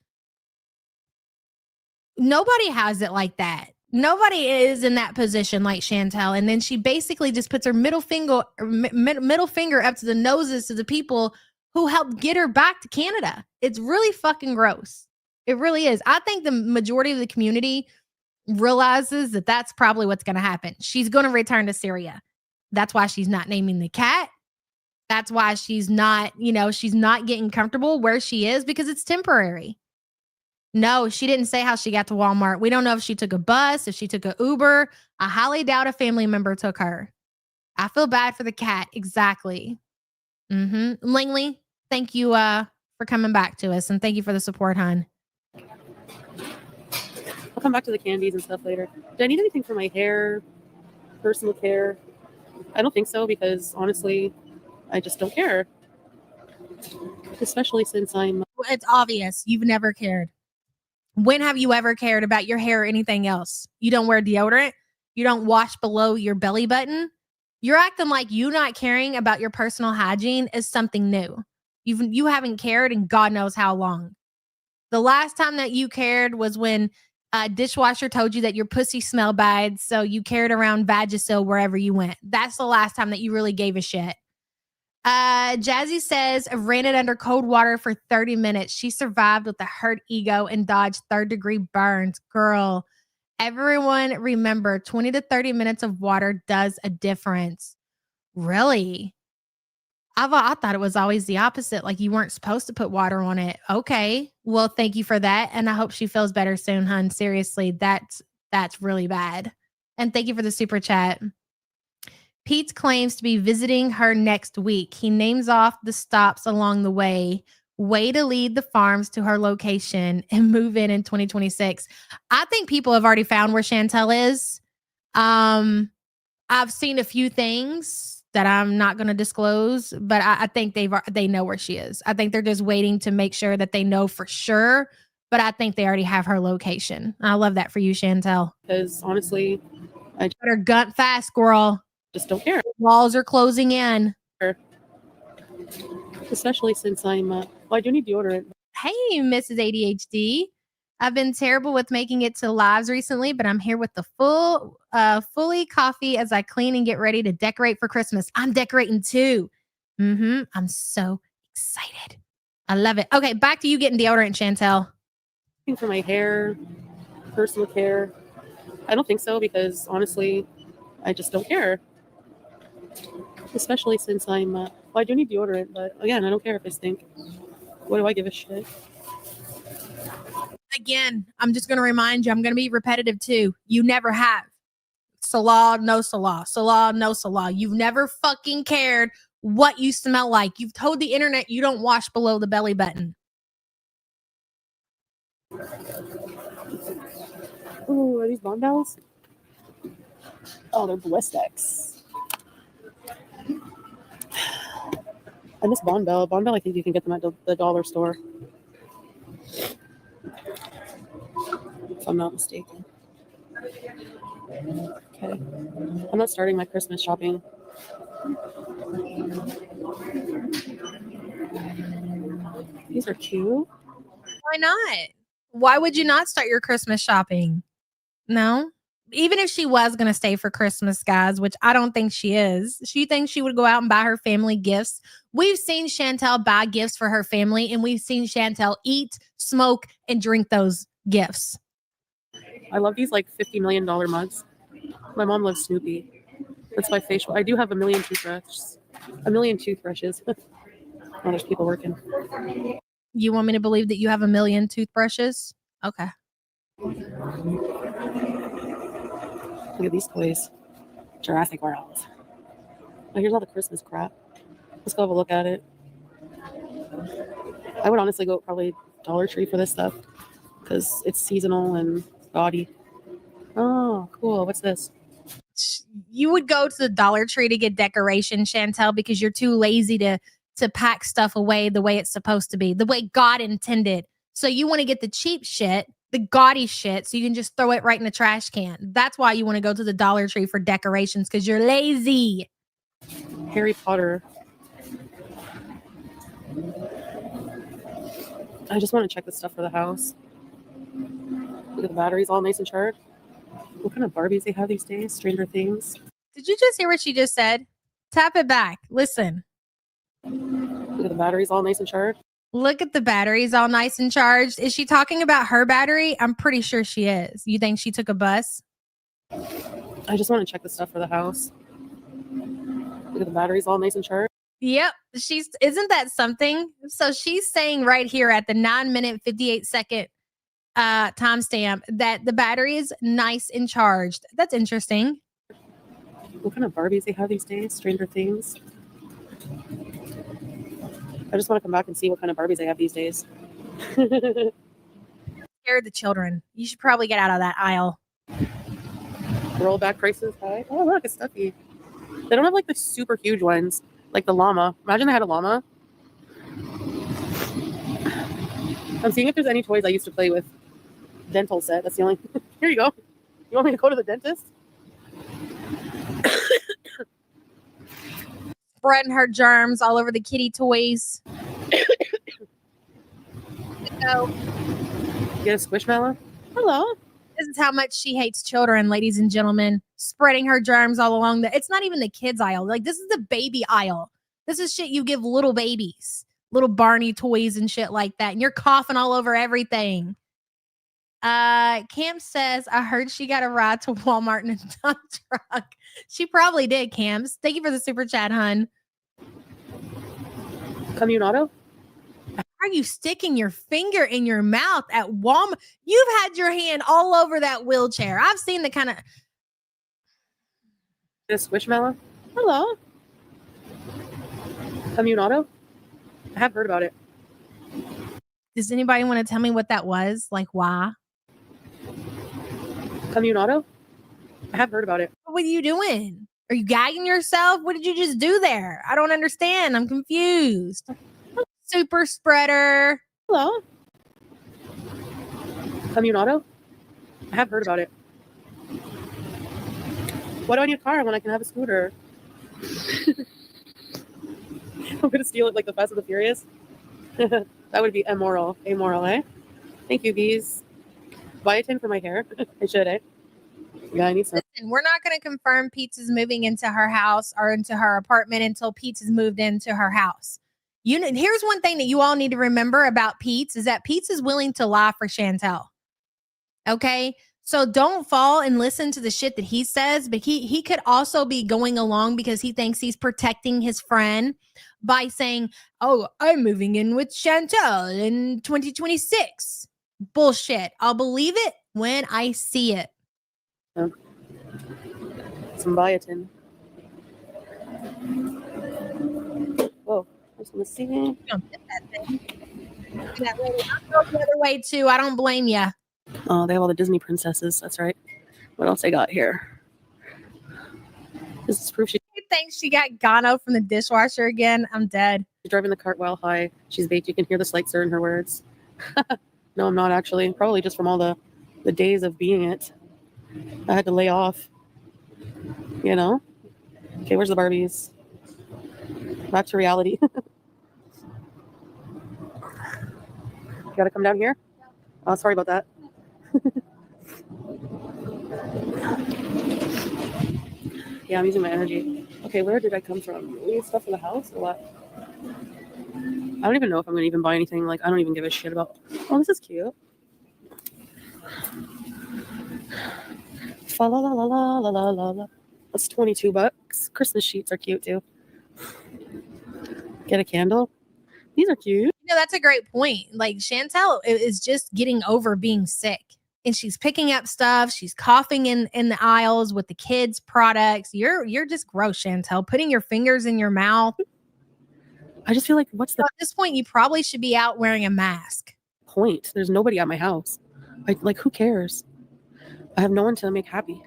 Nobody has it like that. Nobody is in that position like Chantel. And then she basically just puts her middle finger up to the noses of the people who helped get her back to Canada. It's really fucking gross. It really is. I think the majority of the community realizes that that's probably what's going to happen. She's going to return to Syria. That's why she's not naming the cat. That's why she's not getting comfortable where she is, because it's temporary. No, she didn't say how she got to Walmart. We don't know if she took a bus, if she took an Uber. I highly doubt a family member took her. I feel bad for the cat. Exactly. Langley, thank you for coming back to us, and thank you for the support, hon.
I'll come back to the candies and stuff later. Do I need anything for my hair? Personal care? I don't think so, because honestly, I just don't care. Especially since
It's obvious you've never cared. When have you ever cared about your hair or anything else? You don't wear deodorant? You don't wash below your belly button? You're acting like you not caring about your personal hygiene is something new. You haven't cared in God knows how long. The last time that you cared was when a dishwasher told you that your pussy smelled bad, so you carried around Vagisil wherever you went. That's the last time that you really gave a shit. Jazzy says, ran it under cold water for 30 minutes. She survived with a hurt ego and dodged third-degree burns. Girl, everyone remember, 20 to 30 minutes of water does a difference. Really? I thought it was always the opposite. Like you weren't supposed to put water on it. Okay. Well, thank you for that. And I hope she feels better soon, hun. Seriously, that's really bad. And thank you for the super chat. Pete claims to be visiting her next week. He names off the stops along the way. way to lead the farms to her location and move in 2026. I think people have already found where Chantel is. I've seen a few things that I'm not going to disclose, but I think they know where she is. I think they're just waiting to make sure that they know for sure. But I think they already have her location. I love that for you, Chantel.
Because honestly, I
Better gut fast, girl.
just don't care.
Walls are closing in.
Especially since I'm, well, I do need deodorant.
Hey, Mrs. ADHD. I've been terrible with making it to lives recently, but I'm here with the fully coffee as I clean and get ready to decorate for Christmas. I'm decorating too. I'm so excited. I love it. Okay, back to you getting deodorant, Chantel.
For my hair, personal care. I don't think so because honestly, I just don't care. Especially since I'm, well, I do need deodorant, but again, I don't care if I stink. What do I give a shit?
Again, I'm just going to remind you, I'm going to be repetitive too. You never have. Salah, no Salah. Salah, no Salah. You've never fucking cared what you smell like. You've told the internet you don't wash below the belly button.
Ooh, are these Bond bells? Oh, they're Blistex. I miss Bond Bell. Bond Bell, I think you can get them at the dollar store. If I'm not mistaken. Okay. I'm not starting my Christmas shopping. These are cute.
Why not? Why would you not start your Christmas shopping? No? Even if she was going to stay for Christmas, guys, which I don't think she is, she thinks she would go out and buy her family gifts. We've seen Chantel buy gifts for her family, and we've seen Chantel eat, smoke, and drink those gifts.
I love these like $50 million mugs. My mom loves Snoopy. That's my facial. I do have a million toothbrushes. Oh, there's people working.
You want me to believe that you have a million toothbrushes? Okay.
Look at these toys. Jurassic World. Oh, here's all the Christmas crap. Let's go have a look at it. I would honestly go probably Dollar Tree for this stuff because it's seasonal and gaudy. Oh, cool. What's this?
You would go to the Dollar Tree to get decoration, Chantel, because you're too lazy to pack stuff away the way it's supposed to be, the way God intended. So you want to get the cheap shit, the gaudy shit, so you can just throw it right in the trash can. That's why you want to go to the Dollar Tree for decorations, because you're lazy.
Harry Potter. I just want to check the stuff for the house. Look at the batteries all nice and charged. What kind of Barbies they have these days? Stranger Things.
Did you just hear what she just said? Tap it back. Listen.
Look at the batteries all nice and charged.
Look at the batteries all nice and charged. Is she talking about her battery? I'm pretty sure she is. You think she took a bus?
I just want to check the stuff for the house. Look at the batteries all nice and charged.
Yep. Isn't that something? So she's saying right here at the 9-minute 58-second timestamp that the battery is nice and charged. That's interesting.
What kind of Barbies they have these days? Stranger Things. I just want to come back and see what kind of Barbies they have these days.
Scare the children. You should probably get out of that aisle.
Rollback prices high. Oh, look, it's stuffy. They don't have like the super huge ones, like the llama. Imagine they had a llama. I'm seeing if there's any toys I used to play with. Dental set. That's the only. Here you go. You want me to go to the dentist?
Spreading her germs all over the kitty toys. So,
Get a squishmallow. Hello.
this is how much she hates children, ladies and gentlemen. Spreading her germs all along it's not even the kids aisle. Like, this is the baby aisle. This is shit you give little babies, little Barney toys and shit like that. And you're coughing all over everything. Cam says, I heard she got a ride to Walmart in a dump truck. She probably did, Cams. Thank you for the super chat, hun.
Camionato?
Are you sticking your finger in your mouth at Walmart? You've had your hand all over that wheelchair. I've seen the kind of...
Get a squishmallow? Hello. Camionato? I have heard about it.
Does anybody want to tell me what that was? Like, why?
Communauto? I have heard about it.
What are you doing? Are you gagging yourself? What did you just do there? I don't understand. I'm confused. Super spreader.
Hello. Communauto? I have heard about it. Why do I need a car when I can have a scooter? I'm gonna steal it like the Fast and the Furious. That would be immoral. Amoral, eh? Thank you, bees. Biotin for my hair. I should, eh? Yeah, I need some.
Listen, we're not going to confirm Pizza's moving into her house or into her apartment until Pizza's moved into her house. Here's one thing that you all need to remember about Pete's is that Pete's is willing to lie for Chantel. Okay? So don't fall and listen to the shit that he says, but he could also be going along because he thinks he's protecting his friend by saying, oh, I'm moving in with Chantel in 2026. Bullshit. I'll believe it when I see it.
Some biotin. Whoa, there's some seeing.
Don't get that thing. That lady, I'll go the other way too. I don't blame you.
Oh, they have all the Disney princesses. That's right. What else I got here? This is proof she's
You think she got Gano from the dishwasher again? I'm dead.
driving the cart while high. She's baked. You can hear the slight slur in her words. No, I'm not actually. Probably just from all the days of being it. I had to lay off. You know? Okay, where's the Barbies? Back to reality. Gotta come down here? Oh, sorry about that. Yeah, I'm using my energy. Okay, where did I come from? We need stuff for the house or what? I don't even know if I'm gonna even buy anything. Like, I don't even give a shit about. Oh, this is cute. Fa la la la la la la la la. That's $22. Christmas sheets are cute too. Get a candle. These are cute.
That's a great point. Like Chantel is just getting over being sick. And she's picking up stuff. She's coughing in the aisles with the kids' products. You're just gross, Chantel. Putting your fingers in your mouth.
I just feel like, what's the
At this point, you probably should be out wearing a mask.
point? There's nobody at my house. Like, who cares? I have no one to make happy.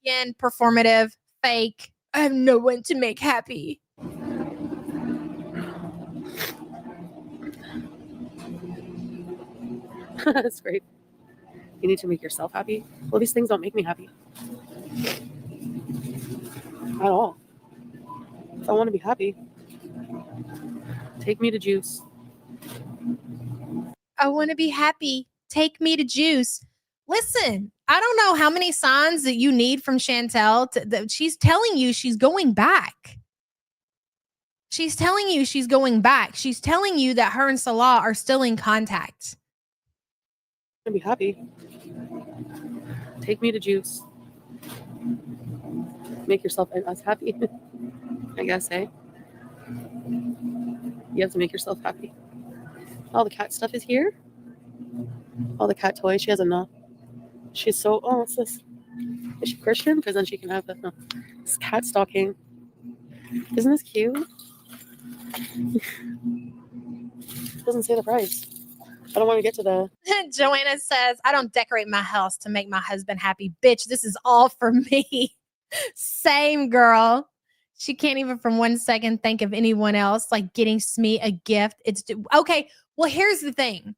Again, performative, fake. I have no one to make happy.
That's great. You need to make yourself happy. Well, these things don't make me happy at all. If I want to be happy, take me to juice.
I want to be happy. Take me to juice. Listen, I don't know how many signs that you need from Chantel that she's telling you she's going back. She's telling you she's going back. She's telling you that her and Salah are still in contact.
I'm gonna be happy. Take me to juice. Make yourself as happy. I guess, eh? You have to make yourself happy. All the cat stuff is here. All the cat toys. She has enough. She's so. Oh, what's this? Is she Christian? Because then she can have this. No. This cat stocking. Isn't this cute? Doesn't say the price. I don't want to get to the.
Joanna says, I don't decorate my house to make my husband happy. Bitch, this is all for me. Same, girl. She can't even for 1 second think of anyone else like getting Smee a gift. It's okay. Well, here's the thing.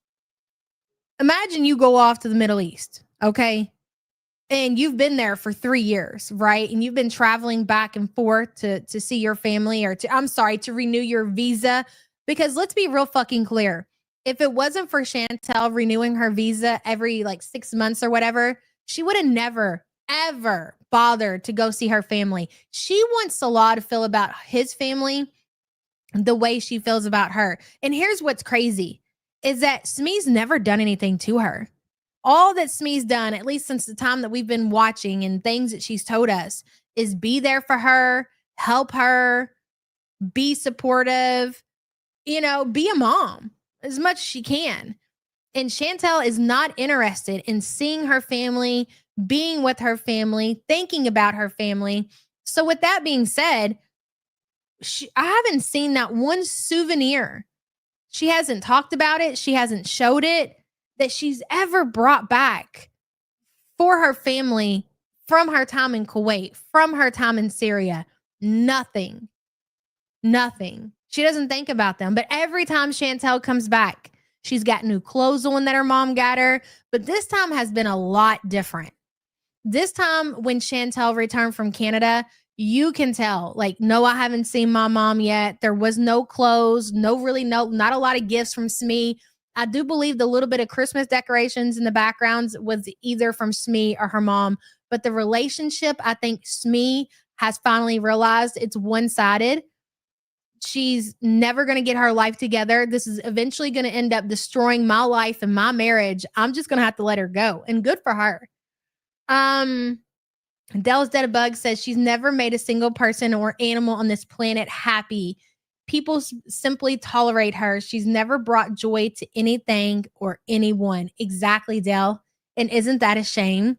Imagine you go off to the Middle East, okay? And you've been there for 3 years, right? And you've been traveling back and forth to see your family or to renew your visa. Because let's be real fucking clear. If it wasn't for Chantel renewing her visa every like 6 months or whatever, she would have never, ever bothered to go see her family. She wants Salah to feel about his family the way she feels about her. And here's what's crazy is that Smee's never done anything to her. All that Smee's done, at least since the time that we've been watching and things that she's told us, is be there for her, help her, be supportive, be a mom as much as she can. And Chantel is not interested in seeing her family, being with her family, thinking about her family. So with that being said, I haven't seen that one souvenir She hasn't talked about it. She hasn't showed it that she's ever brought back for her family from her time in Kuwait, from her time in Syria. Nothing. She doesn't think about them. But every time Chantel comes back, she's got new clothes on that her mom got her. But this time has been a lot different. This time when Chantel returned from Canada, you can tell, like, no, I haven't seen my mom yet. There was no clothes, not a lot of gifts from Smee. I do believe the little bit of Christmas decorations in the backgrounds was either from Smee or her mom. But the relationship, I think Smee has finally realized it's one-sided. She's never going to get her life together. This is eventually going to end up destroying my life and my marriage. I'm just going to have to let her go. And good for her. Dell's Dead Bug says she's never made a single person or animal on this planet happy. People simply tolerate her. She's never brought joy to anything or anyone. Exactly, Dell. And isn't that a shame?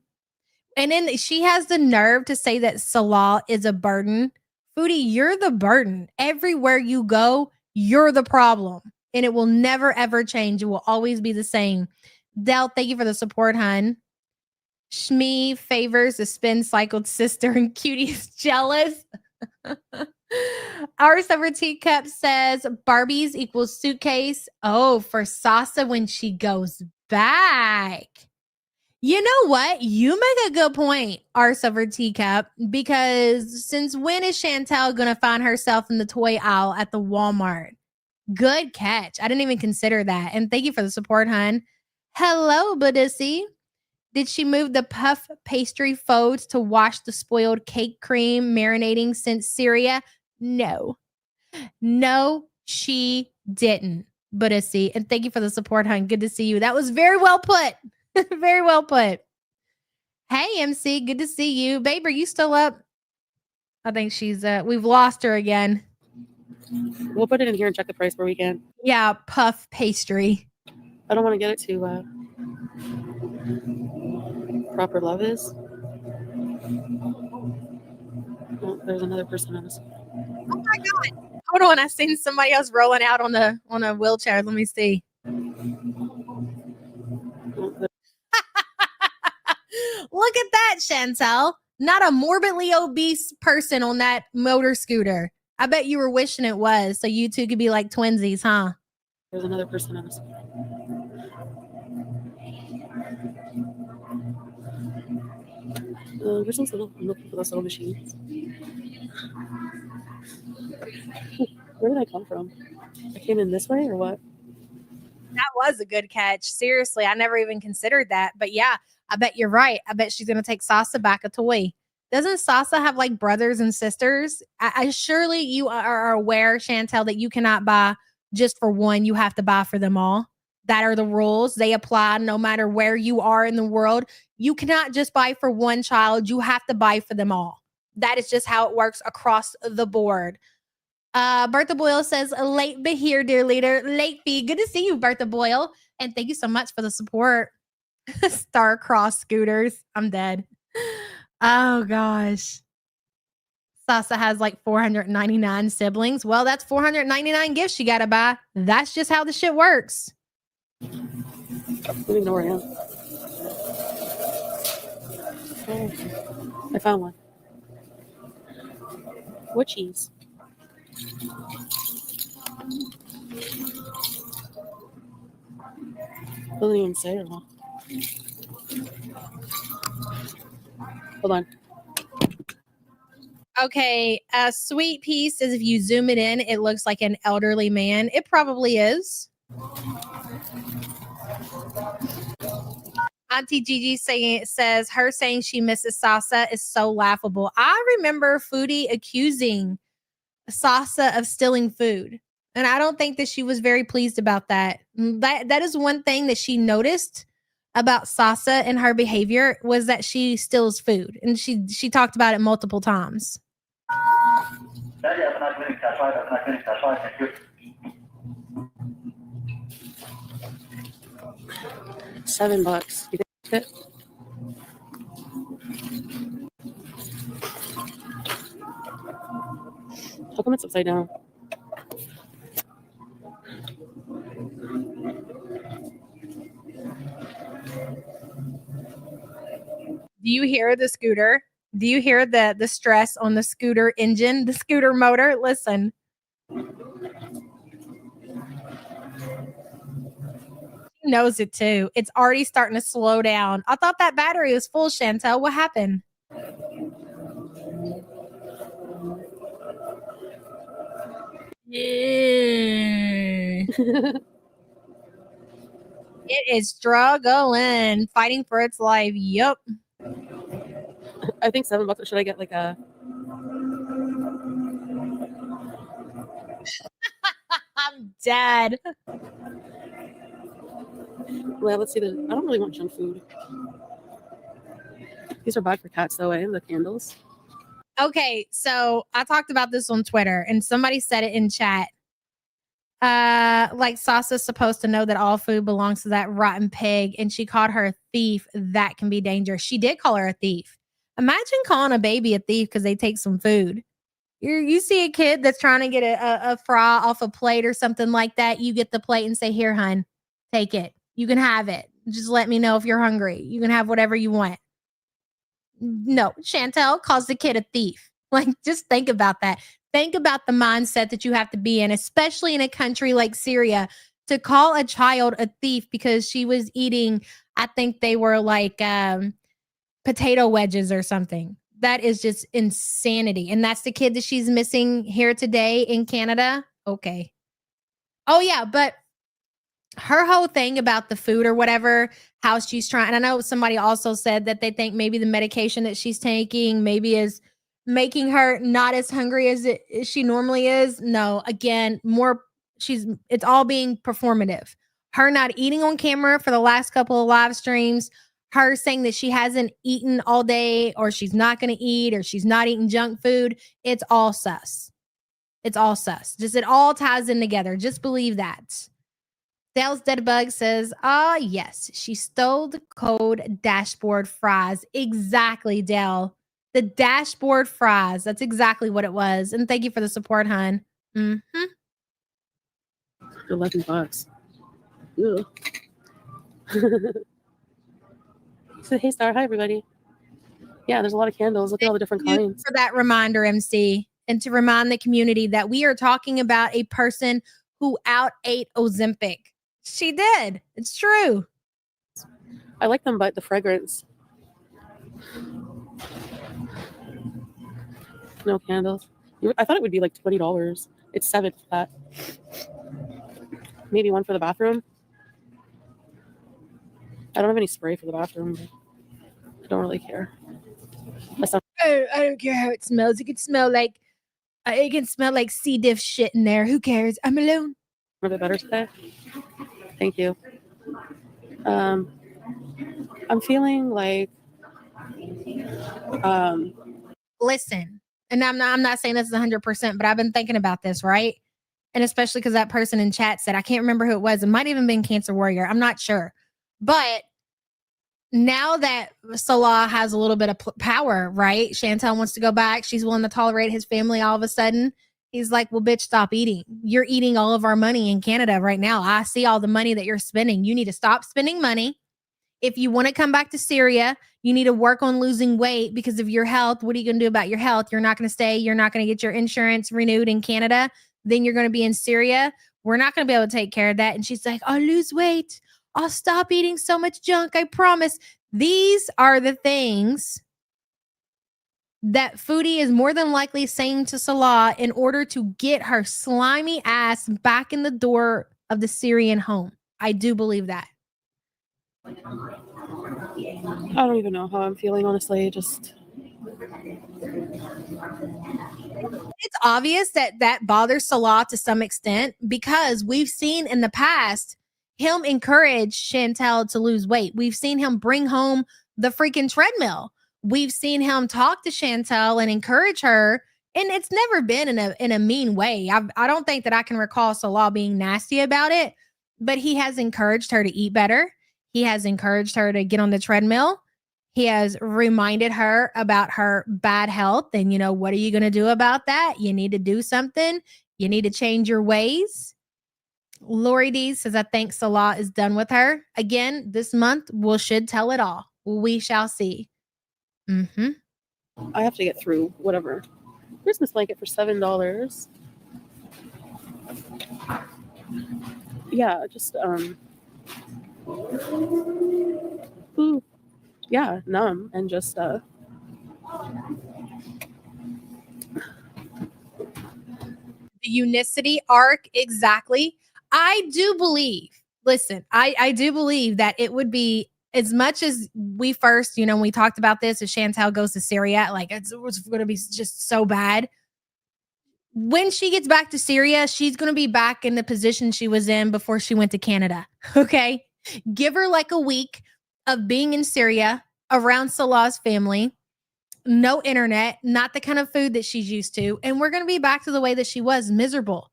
And then she has the nerve to say that Salah is a burden. Foodie, you're the burden. Everywhere you go, you're the problem. And it will never, ever change. It will always be the same. Dell, thank you for the support, hun. Shmee favors the spin-cycled sister and Cutie is jealous. Our Summer Teacup says Barbies equals suitcase. Oh, for Sasa when she goes back. You know what? You make a good point, our Summer Teacup, because since when is Chantel going to find herself in the toy aisle at the Walmart? Good catch. I didn't even consider that. And thank you for the support, hun. Hello, Badissi. Did she move the puff pastry folds to wash the spoiled cake cream marinating since Syria? No, she didn't. Badissi. And thank you for the support, hun. Good to see you. That was very well put. Very well put. Hey, MC, good to see you. Babe, are you still up? I think she's, we've lost her again.
We'll put it in here and check the price where we can.
Yeah, puff pastry.
I don't want to get it to Proper Love is. Oh, there's another person on this.
Oh my God. Hold on. I seen somebody else rolling out on a wheelchair. Let me see. Look at that, Chantel. Not a morbidly obese person on that motor scooter. I bet you were wishing it was, so you two could be like twinsies, huh?
There's another person on this. Where's those little? I'm looking for those little machines. Where did I come from? I came in this way or what?
That was a good catch. Seriously, I never even considered that. But yeah, I bet you're right. I bet she's going to take Sasa back a toy. Doesn't Sasa have like brothers and sisters? I surely you are aware, Chantel, that you cannot buy just for one. You have to buy for them all. That are the rules. They apply no matter where you are in the world. You cannot just buy for one child. You have to buy for them all. That is just how it works across the board. Bertha Boyle says, late but here, dear leader. Late fee. Good to see you, Bertha Boyle. And thank you so much for the support. Star-crossed scooters. I'm dead. Oh, gosh. Sasa has like 499 siblings. Well, that's 499 gifts you got to buy. That's just how the shit works.
I don't even know where I am. Oh, I found one. What cheese? Doesn't even say it all. Hold on.
Okay, a sweet piece is if you zoom it in, it looks like an elderly man. It probably is. Auntie Gigi says her saying she misses Sasa is so laughable. I remember Foodie accusing Sasa of stealing food. And I don't think that she was very pleased about that. That is one thing that she noticed about Sasa and her behavior was that she steals food. And she talked about it multiple times.
$7. You think it? How come it's upside down?
Do you hear the scooter? Do you hear the stress on the scooter engine, the scooter motor? Listen. He knows it too. It's already starting to slow down. I thought that battery was full, Chantel. What happened? It is struggling, fighting for its life. Yup.
I think $7. Should I get like a?
I'm dead.
Well, let's see. I don't really want junk food. These are bad for cats, though. The candles.
Okay, so I talked about this on Twitter, and somebody said it in chat. Like Sasa's supposed to know that all food belongs to that rotten pig, and she called her a thief. That can be dangerous. She did call her a thief. Imagine calling a baby a thief because they take some food. You see a kid that's trying to get a fry off a plate or something like that. You get the plate and say, "Here, hun, take it. You can have it. Just let me know if you're hungry. You can have whatever you want." No, Chantel calls the kid a thief. Like, just think about that. Think about the mindset that you have to be in, especially in a country like Syria, to call a child a thief because she was eating, I think they were like potato wedges or something. That is just insanity. And that's the kid that she's missing here today in Canada. Okay. Oh, yeah. But her whole thing about the food or whatever, how she's trying. And I know somebody also said that they think maybe the medication that she's taking maybe is making her not as hungry as she normally is. No, again, it's all being performative. Her not eating on camera for the last couple of live streams, her saying that she hasn't eaten all day or she's not going to eat or she's not eating junk food. It's all sus. It's all sus. Just it all ties in together. Just believe that. Dale's Deadbug says, yes, she stole the code dashboard fries. Exactly, Dale. The dashboard fries. That's exactly what it was. And thank you for the support, hon. Mm-hmm.
$11. So, hey, Star. Hi, everybody. Yeah, there's a lot of candles. Look at all the different
Thank you
kinds.
for that reminder, MC. And to remind the community that we are talking about a person who out-ate Ozempic. She did. It's true.
I like them, but the fragrance. No candles. I thought it would be like $20. It's $7 for that. Maybe one for the bathroom. I don't have any spray for the bathroom. But I don't really care.
I don't care how it smells. It can smell like C. diff shit in there. Who cares? I'm alone.
A bit better today. Thank you. I'm feeling like
listen, and I'm not saying this is 100%, but I've been thinking about this, right? And especially because that person in chat said, I can't remember who it was. It might even been Cancer Warrior. I'm not sure. But now that Salah has a little bit of power, right? Chantel wants to go back. She's willing to tolerate his family all of a sudden. He's like, well, bitch, stop eating. You're eating all of our money in Canada right now. I see all the money that you're spending. You need to stop spending money. If you want to come back to Syria, you need to work on losing weight because of your health. What are you going to do about your health? You're not going to stay. You're not going to get your insurance renewed in Canada. Then you're going to be in Syria. We're not going to be able to take care of that. And she's like, I'll lose weight. I'll stop eating so much junk. I promise. These are the things that Foodie is more than likely saying to Salah in order to get her slimy ass back in the door of the Syrian home. I do believe that.
I don't even know how I'm feeling, honestly. Just
it's obvious that bothers Salah to some extent because we've seen in the past him encourage Chantel to lose weight. We've seen him bring home the freaking treadmill. We've seen him talk to Chantel and encourage her, and it's never been in a mean way. I don't think that I can recall Salah being nasty about it, but he has encouraged her to eat better. He has encouraged her to get on the treadmill. He has reminded her about her bad health. And, what are you going to do about that? You need to do something. You need to change your ways. Lori D says, I think Salah is done with her. Again, this month, should tell it all. We shall see. Mm-hmm.
I have to get through whatever. Christmas blanket for $7. Yeah, just ooh, yeah, numb and just
The unicity arc, exactly. I do believe, listen, I do believe that it would be, as much as we first, you know, we talked about this, if Chantel goes to Syria, like it's going to be just so bad. When she gets back to Syria, she's going to be back in the position she was in before she went to Canada. Okay. Give her like a week of being in Syria around Salah's family, no internet, not the kind of food that she's used to. And we're going to be back to the way that she was, miserable.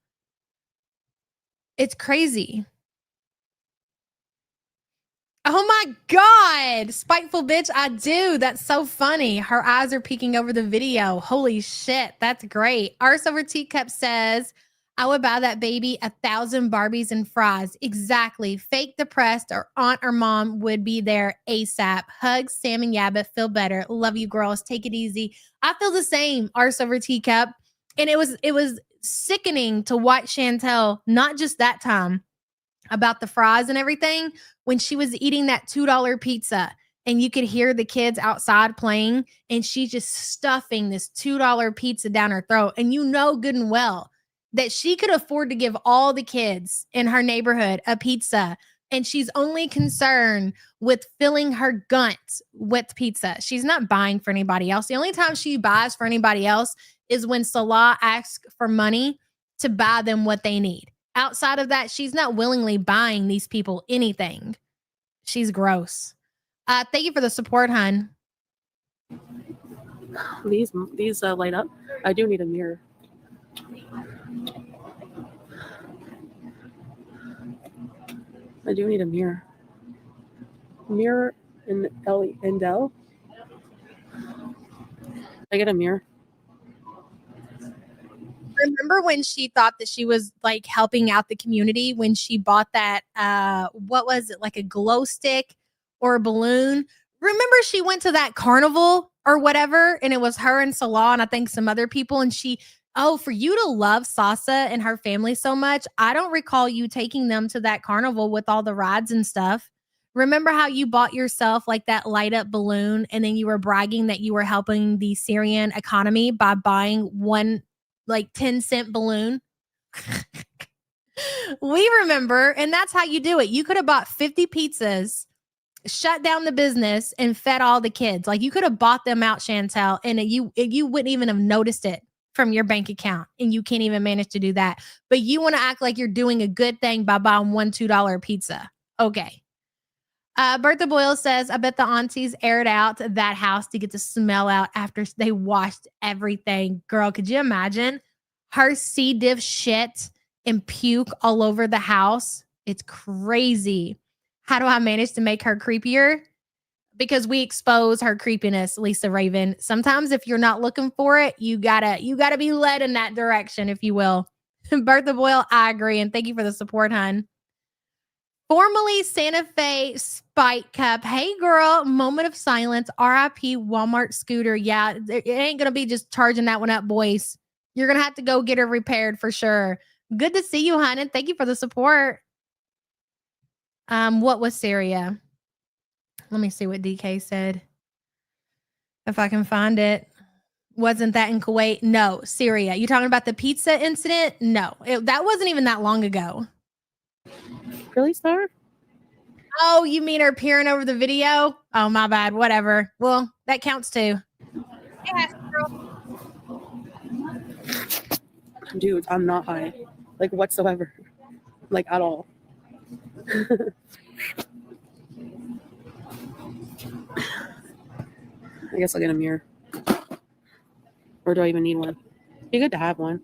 It's crazy. Oh my God. Spiteful bitch. I do. That's so funny. Her eyes are peeking over the video. Holy shit. That's great. Arse over teacup says, I would buy that baby 1,000 Barbies and fries. Exactly. Fake depressed or aunt or mom would be there ASAP. Hugs, Sam and Yaba. Feel better. Love you girls. Take it easy. I feel the same. Arse over teacup. And it was sickening to watch Chantel, not just that time, about the fries and everything, when she was eating that $2 pizza and you could hear the kids outside playing and she's just stuffing this $2 pizza down her throat. And you know good and well that she could afford to give all the kids in her neighborhood a pizza. And she's only concerned with filling her gunt with pizza. She's not buying for anybody else. The only time she buys for anybody else is when Salah asks for money to buy them what they need. Outside of that, she's not willingly buying these people anything. She's gross. Thank you for the support, hun.
these light up. I do need a mirror. I do need a mirror. Mirror in Dell. I get a mirror.
Remember when she thought that she was like helping out the community when she bought that what was it, like a glow stick or a balloon? Remember she went to that carnival or whatever, and it was her and Salah and I think some other people, and she, oh, for you to love Sasa and her family so much, I don't recall you taking them to that carnival with all the rides and stuff. Remember how you bought yourself like that light up balloon and then you were bragging that you were helping the Syrian economy by buying one like 10-cent balloon? We remember, and that's how you do it. You could have bought 50 pizzas, shut down the business, and fed all the kids. Like you could have bought them out, Chantel, and you wouldn't even have noticed it from your bank account, and you can't even manage to do that. But you want to act like you're doing a good thing by buying one $2 pizza. Okay. Bertha Boyle says, I bet the aunties aired out that house to get the smell out after they washed everything. Girl, could you imagine her C. diff shit and puke all over the house? It's crazy. How do I manage to make her creepier? Because we expose her creepiness, Lisa Raven. Sometimes if you're not looking for it, you gotta be led in that direction, if you will. Bertha Boyle, I agree. And thank you for the support, hun. Formerly Santa Fe Spike Cup. Hey, girl, moment of silence. RIP Walmart scooter. Yeah, it ain't going to be just charging that one up, boys. You're going to have to go get her repaired for sure. Good to see you, hon, and thank you for the support. What was Syria? Let me see what DK said. If I can find it. Wasn't that in Kuwait? No, Syria. You talking about the pizza incident? No, that wasn't even that long ago.
Really, Star?
Oh, you mean her peering over the video? Oh, my bad. Whatever. Well, that counts too. Yes, girl.
Dude, I'm not high. Like whatsoever. Like at all. I guess I'll get a mirror. Or do I even need one? Be good to have one.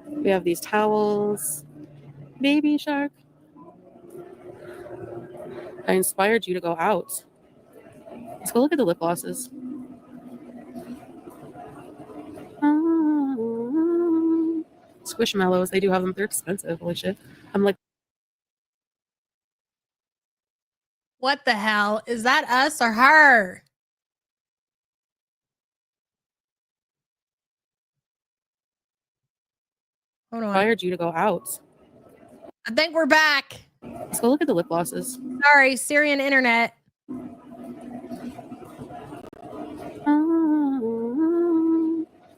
We have these towels. Baby shark. I inspired you to go out. Let's go look at the lip glosses. Squishmallows, they do have them. They're expensive. Holy shit. I'm like,
What the hell? Is that us or her? Hold on.
Required you to go out.
I think we're back.
Let's go look at the lip glosses.
Sorry, Syrian internet.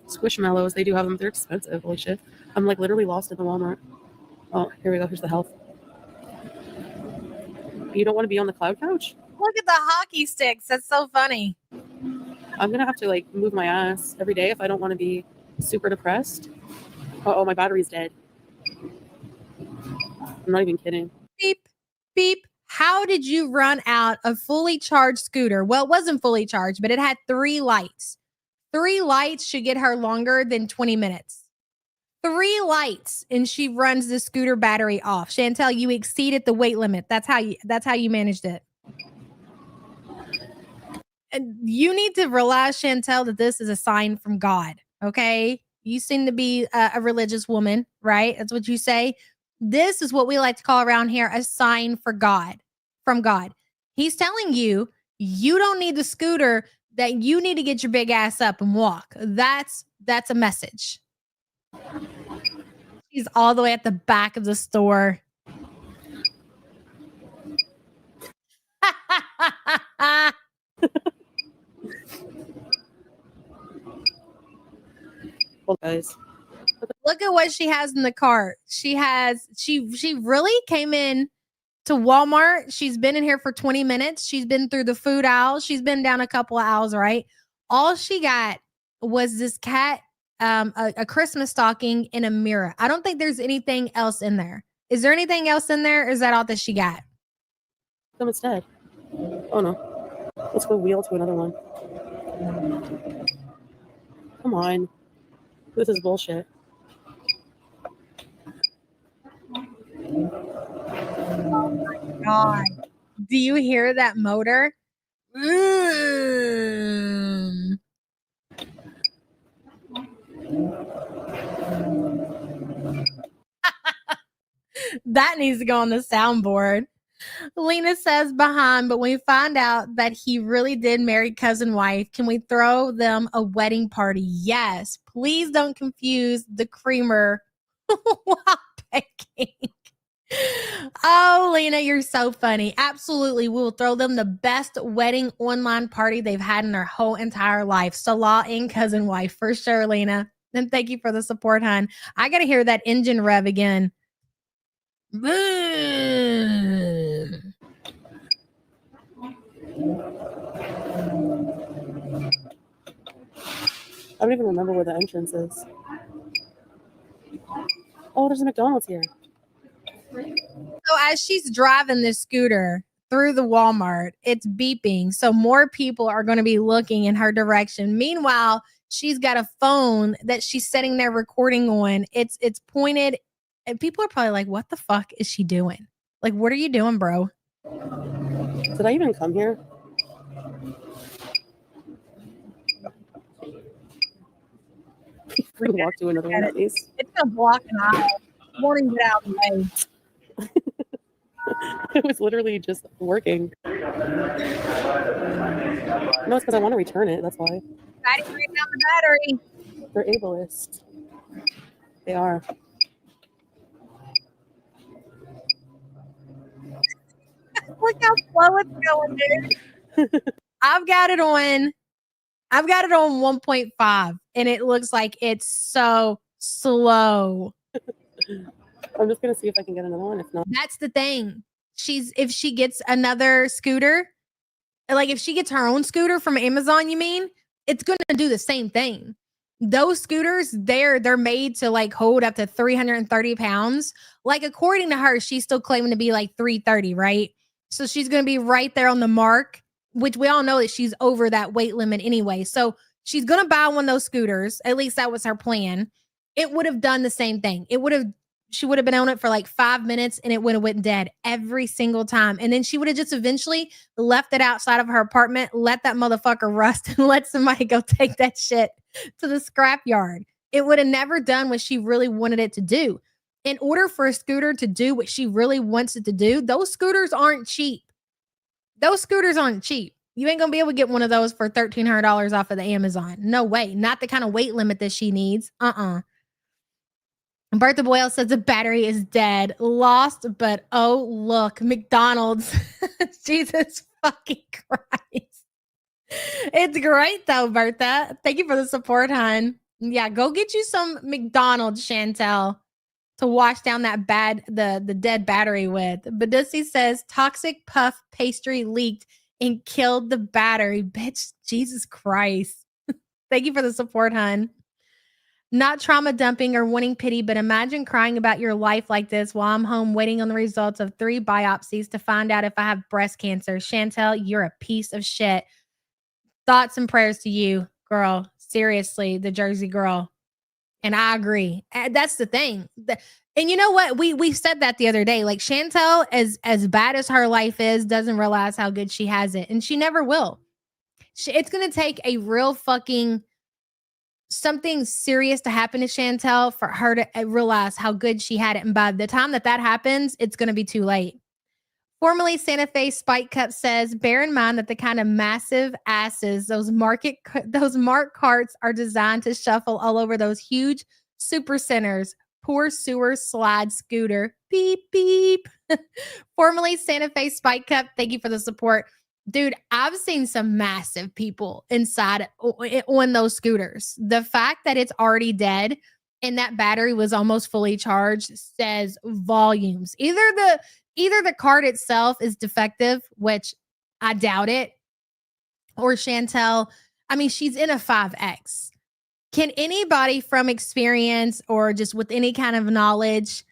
Squishmallows, they do have them. They're expensive. Holy shit. I'm like literally lost in the Walmart. Oh, here we go. Here's the health. You don't want to be on the cloud couch?
Look at the hockey sticks. That's so funny.
I'm gonna have to like move my ass every day if I don't want to be super depressed. Oh, my battery's dead. I'm not even kidding.
Beep, beep. How did you run out a fully charged scooter? Well, it wasn't fully charged, but it had 3 lights. 3 lights should get her longer than 20 minutes. 3 lights, and she runs the scooter battery off. Chantel, you exceeded the weight limit. That's how you managed it. And you need to realize, Chantel, that this is a sign from God. Okay, you seem to be a religious woman, right? That's what you say. This is what we like to call around here a sign for God, from God. He's telling you, you don't need the scooter, that you need to get your big ass up and walk. That's a message. She's all the way at the back of the store.
Well, guys.
Look at what she has in the cart. She really came in to Walmart. She's been in here for 20 minutes. She's been through the food aisle. She's been down a couple of aisles, right? All she got was this cat, a Christmas stocking, and a mirror. I don't think there's anything else in there. Is there anything else in there? Or is that all that she got?
Come instead. Oh no. Let's go wheel to another one. Come on. This is bullshit.
God. Do you hear that motor? That needs to go on the soundboard. Lena says behind, but when we find out that he really did marry cousin wife, can we throw them a wedding party? Yes. Please don't confuse the creamer while baking. Oh, Lena, you're so funny. Absolutely. We will throw them the best wedding online party they've had in their whole entire life. Salah and cousin wife, for sure, Lena. And thank you for the support, hon. I got to hear that engine rev again. I
don't even remember where the entrance is. Oh, there's a McDonald's here.
So as she's driving this scooter through the Walmart, it's beeping. So more people are going to be looking in her direction. Meanwhile, she's got a phone that she's sitting there recording on. It's pointed, and people are probably like, what the fuck is she doing? Like, what are you doing, bro?
Did I even come here? We're gonna walk to another one at least.
It's gonna block an aisle. Warning, get out of the way.
It was literally just working. No, it's because I want to return it. That's why.
Patty, bring down the battery.
They're ableist. They are.
Look how slow it's going, dude. I've got it on 1.5, and it looks like it's so slow.
I'm just gonna see if I can get another one. If not,
That's the thing. If she gets another scooter, like if she gets her own scooter from Amazon, you mean, it's gonna do the same thing. Those scooters, they're made to like hold up to 330 pounds. Like according to her, she's still claiming to be like 330, right? So she's gonna be right there on the mark, which we all know that she's over that weight limit anyway. So she's gonna buy one of those scooters. At least that was her plan. It would have done the same thing. She would have been on it for like 5 minutes and it would have went dead every single time. And then she would have just eventually left it outside of her apartment, let that motherfucker rust, and let somebody go take that shit to the scrap yard. It would have never done what she really wanted it to do. In order for a scooter to do what she really wants it to do, those scooters aren't cheap. Those scooters aren't cheap. You ain't going to be able to get one of those for $1,300 off of the Amazon. No way. Not the kind of weight limit that she needs. Bertha Boyle says the battery is dead. Lost, but oh, look, McDonald's. Jesus fucking Christ. It's great, though, Bertha. Thank you for the support, hon. Yeah, go get you some McDonald's, Chantel, to wash down that the dead battery with. Badussi says toxic puff pastry leaked and killed the battery. Bitch, Jesus Christ. Thank you for the support, hon. Not trauma dumping or wanting pity, but imagine crying about your life like this while I'm home waiting on the results of 3 biopsies to find out if I have breast cancer. Chantel, you're a piece of shit. Thoughts and prayers to you, girl. Seriously, the Jersey girl. And I agree. That's the thing. And you know what? We said that the other day. Like Chantel, as bad as her life is, doesn't realize how good she has it. And she never will. It's going to take a real fucking something serious to happen to Chantel for her to realize how good she had it. And by the time that happens, it's going to be too late. Formerly Santa Fe Spike Cup says, bear in mind that the kind of massive asses those mark carts are designed to shuffle all over those huge super centers. Poor sewer slide scooter. Beep, beep. Formerly Santa Fe Spike Cup, thank you for the support. Dude, I've seen some massive people inside on those scooters. The fact that it's already dead and that battery was almost fully charged says volumes. Either the card itself is defective, which I doubt it, or Chantel, I mean, she's in a 5X. Can anybody from experience or just with any kind of knowledge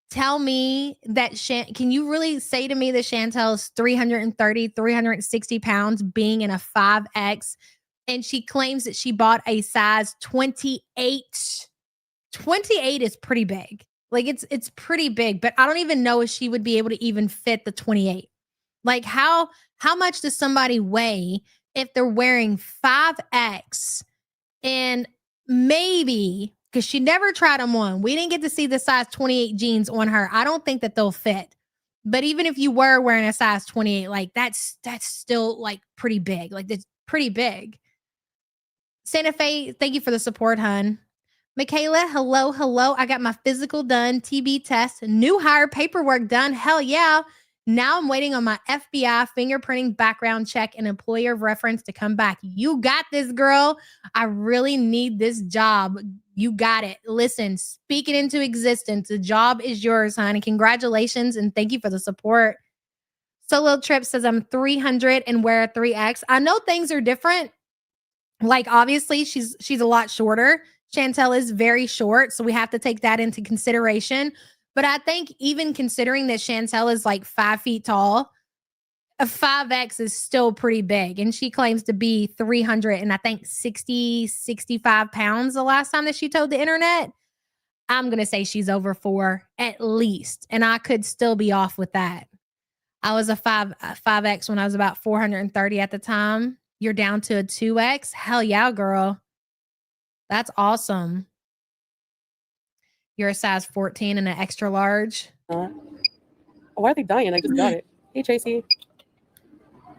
tell me that, can you really say to me that Chantel's 330, 360 pounds being in a 5X, and she claims that she bought a size 28. 28 is pretty big. Like it's pretty big, but I don't even know if she would be able to even fit the 28. Like how much does somebody weigh if they're wearing 5X? And maybe, because she never tried them on, we didn't get to see the size 28 jeans on her. I don't think that they'll fit. But even if you were wearing a size 28, like that's still like pretty big. Like that's pretty big. Santa Fe, thank you for the support, hun. Michaela, hello. I got my physical done, TB test, new hire paperwork done. Hell yeah. Now I'm waiting on my FBI fingerprinting background check and employer reference to come back. You got this, girl. I really need this job. You got it. Listen, speak it into existence. The job is yours, honey. Congratulations and thank you for the support. Solo Trip says I'm 300 and wear a 3X. I know things are different. Like obviously she's a lot shorter. Chantel is very short, so we have to take that into consideration. But I think even considering that Chantel is like 5 feet tall, a 5X is still pretty big. And she claims to be 300 and I think 65 pounds the last time that she told the internet. I'm going to say she's over 4 at least. And I could still be off with that. I was a 5X when I was about 430 at the time. You're down to a 2X? Hell yeah, girl. That's awesome. You're a size 14 and an extra large.
Why are they dying? I just got it. Hey, Tracy.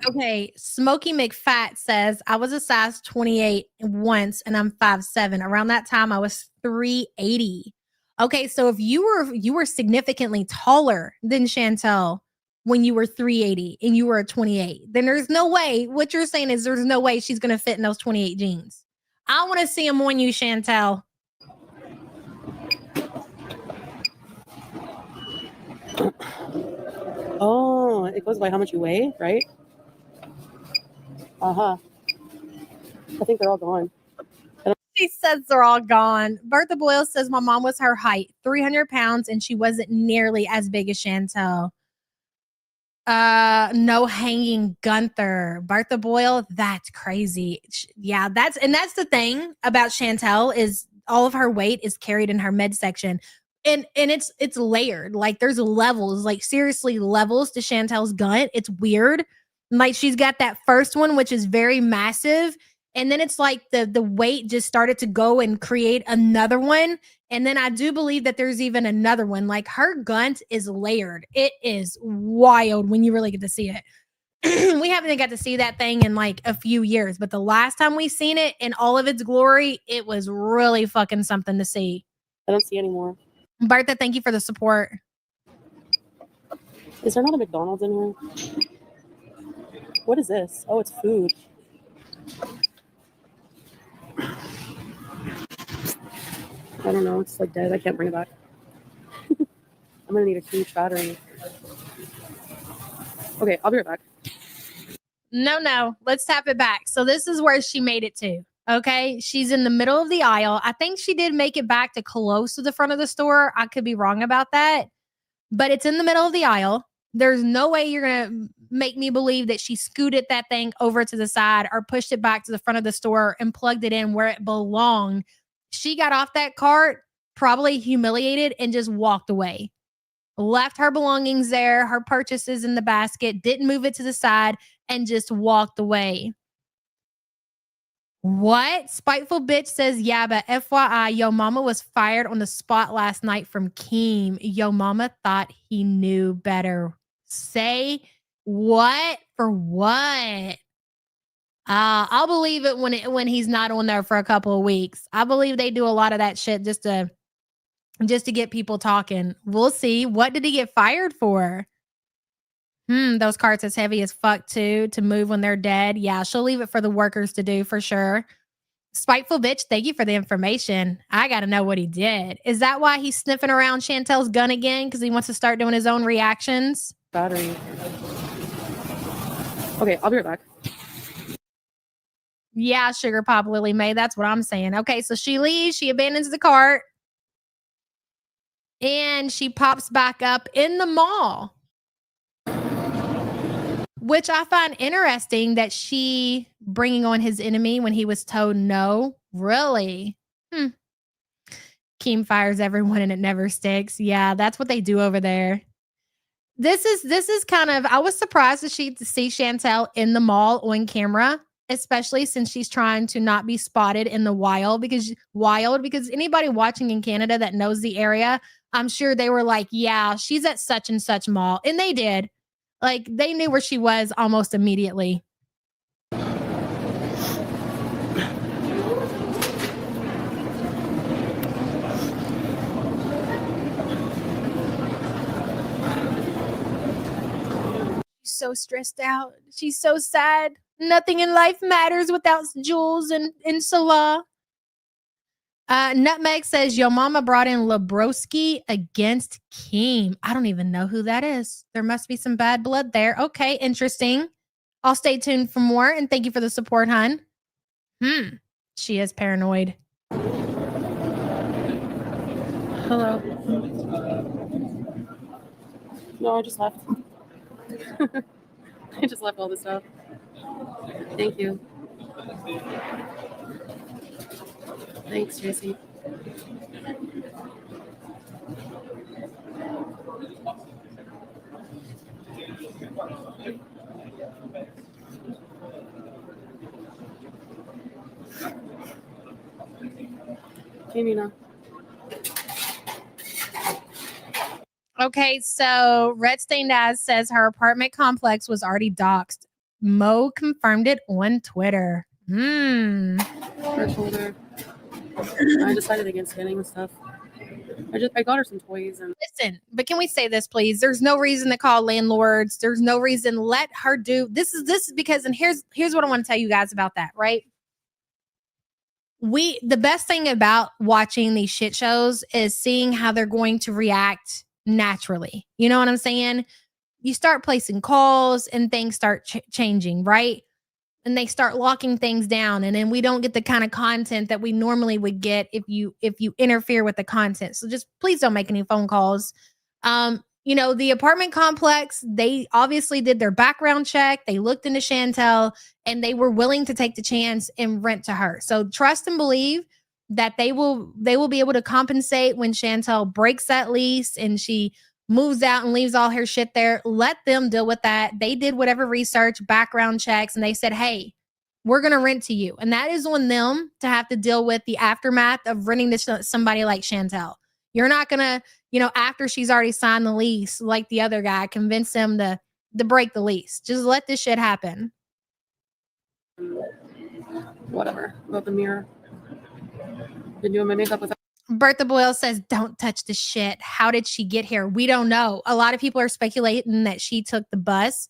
Okay. Smokey McFat says, I was a size 28 once and I'm 5'7". Around that time, I was 380. Okay. So if you were significantly taller than Chantel when you were 380 and you were a 28, then there's no way. What you're saying is there's no way she's going to fit in those 28 jeans. I want to see them on you, Chantel.
Oh, it goes by how much you weigh, right? Uh-huh. I think they're all gone.
She says they're all gone. Bertha Boyle says my mom was her height, 300 pounds, and she wasn't nearly as big as Chantel. No hanging Gunther. Bertha Boyle, that's crazy. Yeah, that's the thing about Chantel is all of her weight is carried in her midsection. And it's layered. Like there's levels, like seriously levels to Chantel's gut. It's weird. Like she's got that first one, which is very massive. And then it's like the weight just started to go and create another one. And then I do believe that there's even another one. Like her gut is layered. It is wild when you really get to see it. We haven't got to see that thing in like a few years. But the last time we seen it in all of its glory, it was really fucking something to see.
I don't see anymore.
Bertha, thank you for the support.
Is there not a McDonald's in here? What is this? Oh, it's food. I don't know. It's like dead. I can't bring it back. I'm gonna need a huge battery. Okay, I'll be right back.
No. Let's tap it back. So this is where she made it to. Okay. She's in the middle of the aisle. I think she did make it back to close to the front of the store. I could be wrong about that, but it's in the middle of the aisle. There's no way you're going to make me believe that she scooted that thing over to the side or pushed it back to the front of the store and plugged it in where it belonged. She got off that cart, probably humiliated, and just walked away. Left her belongings there, her purchases in the basket, didn't move it to the side, and just walked away. What? Spiteful bitch says, yeah, but FYI, yo mama was fired on the spot last night from Keem. Yo mama thought he knew better. Say what? For what? I'll believe it when he's not on there for a couple of weeks. I believe they do a lot of that shit just to get people talking. We'll see. What did he get fired for? Those carts is heavy as fuck too to move when they're dead. Yeah, she'll leave it for the workers to do for sure. Spiteful bitch, thank you for the information. I got to know what he did. Is that why he's sniffing around Chantel's gun again? Because he wants to start doing his own reactions?
Battery. Okay, I'll be right back.
Yeah, Sugar Pop Lily Mae. That's what I'm saying. Okay, so she leaves. She abandons the cart. And she pops back up in the mall. Which I find interesting that she bringing on his enemy when he was told no. Really? Keem fires everyone and it never sticks. Yeah, that's what they do over there. This is kind of, I was surprised to see Chantel in the mall on camera, especially since she's trying to not be spotted in the wild because anybody watching in Canada that knows the area, I'm sure they were like, yeah, she's at such and such mall. And they did. Like, they knew where she was almost immediately. She's so stressed out. She's so sad. Nothing in life matters without Jules and Salah. Nutmeg says, yo mama brought in Lebroski against Keem. I don't even know who that is. There must be some bad blood there. Okay, interesting. I'll stay tuned for more, and thank you for the support, hon. She is paranoid.
Hello. No, I just left. I just left all this stuff. Thank you. Thanks, Tracy. Okay, Nina.
Okay, so Red Stained Ass says her apartment complex was already doxxed. Mo confirmed it on Twitter.
Her shoulder. I decided against getting the stuff. I got her some toys and
Listen, but can we say this, please? There's no reason to call landlords. There's no reason. Let her do this is because, and here's what I want to tell you guys about that, right? The best thing about watching these shit shows is seeing how they're going to react naturally. You know what I'm saying? You start placing calls and things start changing, right? And they start locking things down, and then we don't get the kind of content that we normally would get if you interfere with the content. So just please don't make any phone calls. The apartment complex, they obviously did their background check. They looked into Chantel and they were willing to take the chance and rent to her. So trust and believe that they will be able to compensate when Chantel breaks that lease and she moves out and leaves all her shit there. Let them deal with that. They did whatever research, background checks, and they said, hey, we're going to rent to you. And that is on them to have to deal with the aftermath of renting to somebody like Chantel. You're not going to, after she's already signed the lease, like the other guy, convince them to break the lease. Just let this shit happen.
whatever. About the mirror. Been doing my makeup with
Bertha Boyle says, don't touch the shit. How did she get here? We don't know. A lot of people are speculating that she took the bus.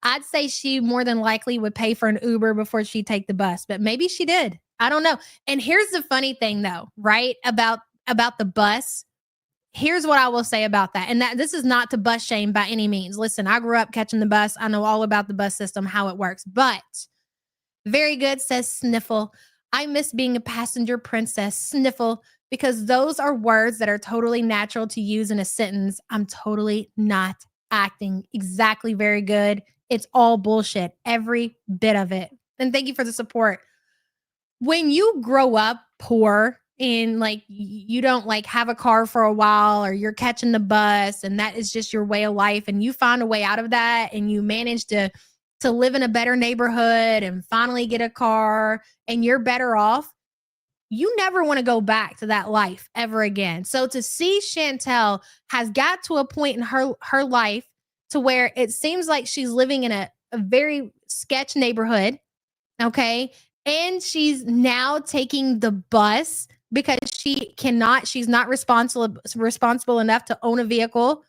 I'd say she more than likely would pay for an Uber before she take the bus, but maybe she did. I don't know. And here's the funny thing though, right? About the bus. Here's what I will say about that. And that this is not to bus shame by any means. Listen, I grew up catching the bus. I know all about the bus system, how it works. But very good says sniffle. I miss being a passenger princess. Sniffle. Because those are words that are totally natural to use in a sentence. I'm totally not acting. Exactly. Very good. It's all bullshit. Every bit of it. And thank you for the support. When you grow up poor and like you don't like have a car for a while or you're catching the bus and that is just your way of life and you find a way out of that and you manage to live in a better neighborhood and finally get a car and you're better off, you never want to go back to that life ever again. So to see Chantel has got to a point in her life to where it seems like she's living in a very sketch neighborhood, okay? And she's now taking the bus because she's not responsible enough to own a vehicle.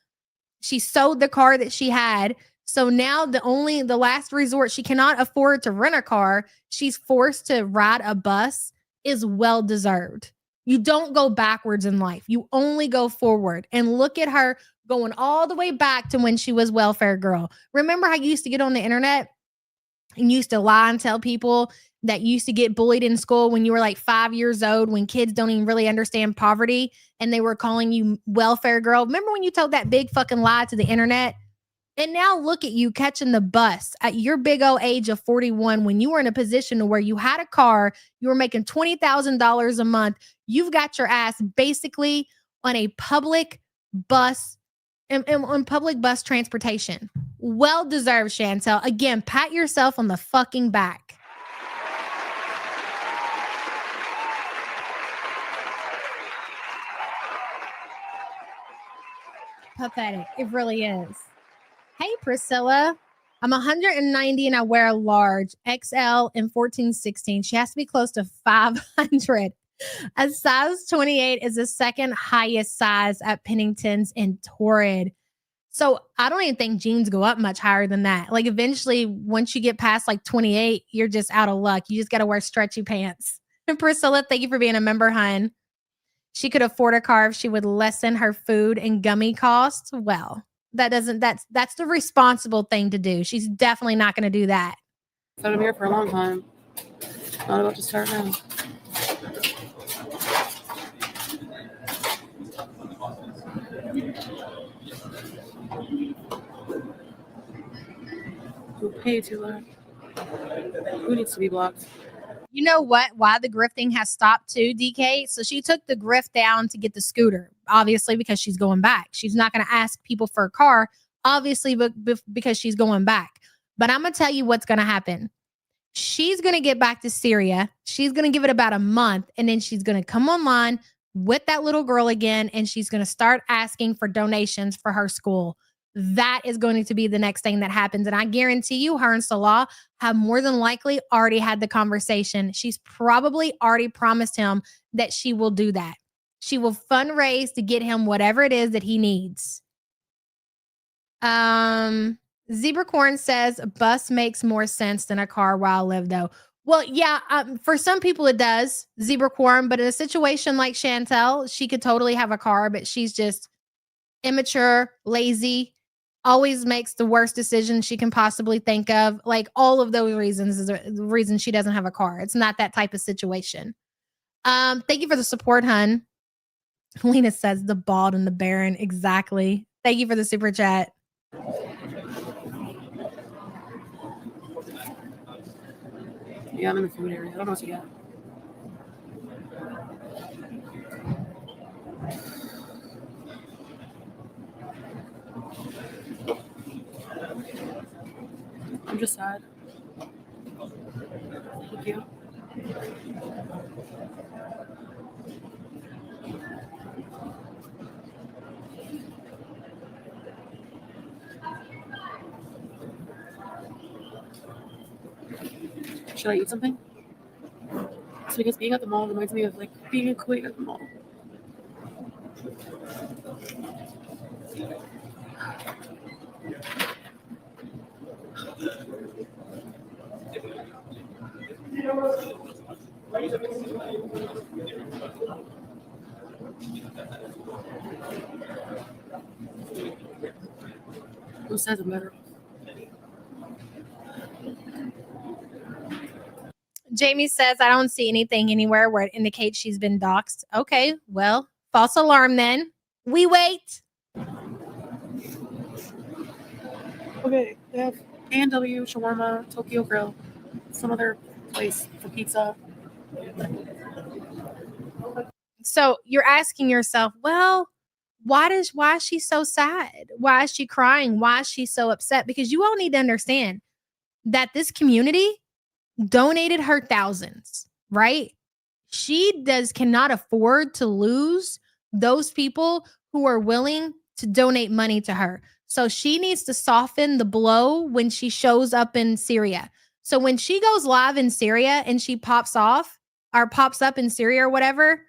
She sold the car that she had. So now the last resort, she cannot afford to rent a car. She's forced to ride a bus is well-deserved. You don't go backwards in life. You only go forward. And look at her going all the way back to when she was welfare girl. Remember how you used to get on the internet and used to lie and tell people that you used to get bullied in school when you were like 5 years old, when kids don't even really understand poverty and they were calling you welfare girl? Remember when you told that big fucking lie to the internet? And now look at you catching the bus at your big old age of 41 when you were in a position where you had a car, you were making $20,000 a month. You've got your ass basically on a public bus, on public bus transportation. Well deserved, Chantel. Again, pat yourself on the fucking back. Pathetic. It really is. Hey, Priscilla. I'm 190 and I wear a large XL in 1416. She has to be close to 500. A size 28 is the second highest size at Pennington's in Torrid. So I don't even think jeans go up much higher than that. Like eventually, once you get past like 28, you're just out of luck. You just got to wear stretchy pants. And Priscilla, thank you for being a member, hun. She could afford a car if she would lessen her food and gummy costs. Well, that's the responsible thing to do. She's definitely not going to do that.
I've had them here for a long time. Not about to start now. Hey, too loud. Who needs to be blocked?
You know what? Why the grifting has stopped too, DK? So she took the grift down to get the scooter, obviously, because she's going back. She's not going to ask people for a car, obviously, because she's going back. But I'm going to tell you what's going to happen. She's going to get back to Syria. She's going to give it about a month, and then she's going to come online with that little girl again, and she's going to start asking for donations for her school. That is going to be the next thing that happens. And I guarantee you, her and Salah have more than likely already had the conversation. She's probably already promised him that she will do that. She will fundraise to get him whatever it is that he needs. Zebra Corn says a bus makes more sense than a car where I live, though. Well, yeah, for some people it does, Zebra Corn, but in a situation like Chantel, she could totally have a car, but she's just immature, lazy, always makes the worst decision she can possibly think of. Like all of those reasons is the reason she doesn't have a car. It's not that type of situation. Thank you for the support, hun. Lena says the bald and the barren. Exactly. Thank you for the super chat.
Yeah, I'm in the food area. I don't know what you got. I'm just sad. Thank you. Should I eat something? It's because being at the mall reminds me of like being a queen at the mall. Who says I'm better?
Jamie says, I don't see anything anywhere where it indicates she's been doxxed. Okay, well, false alarm then. We wait.
Okay, they have A&W, shawarma, Tokyo Grill, some other place for pizza.
So you're asking yourself, well, why is she so sad? Why is she crying? Why is she so upset? Because you all need to understand that this community donated her thousands, right? She cannot afford to lose those people who are willing to donate money to her. So she needs to soften the blow when she shows up in Syria. So when she goes live in Syria and she pops up in Syria or whatever,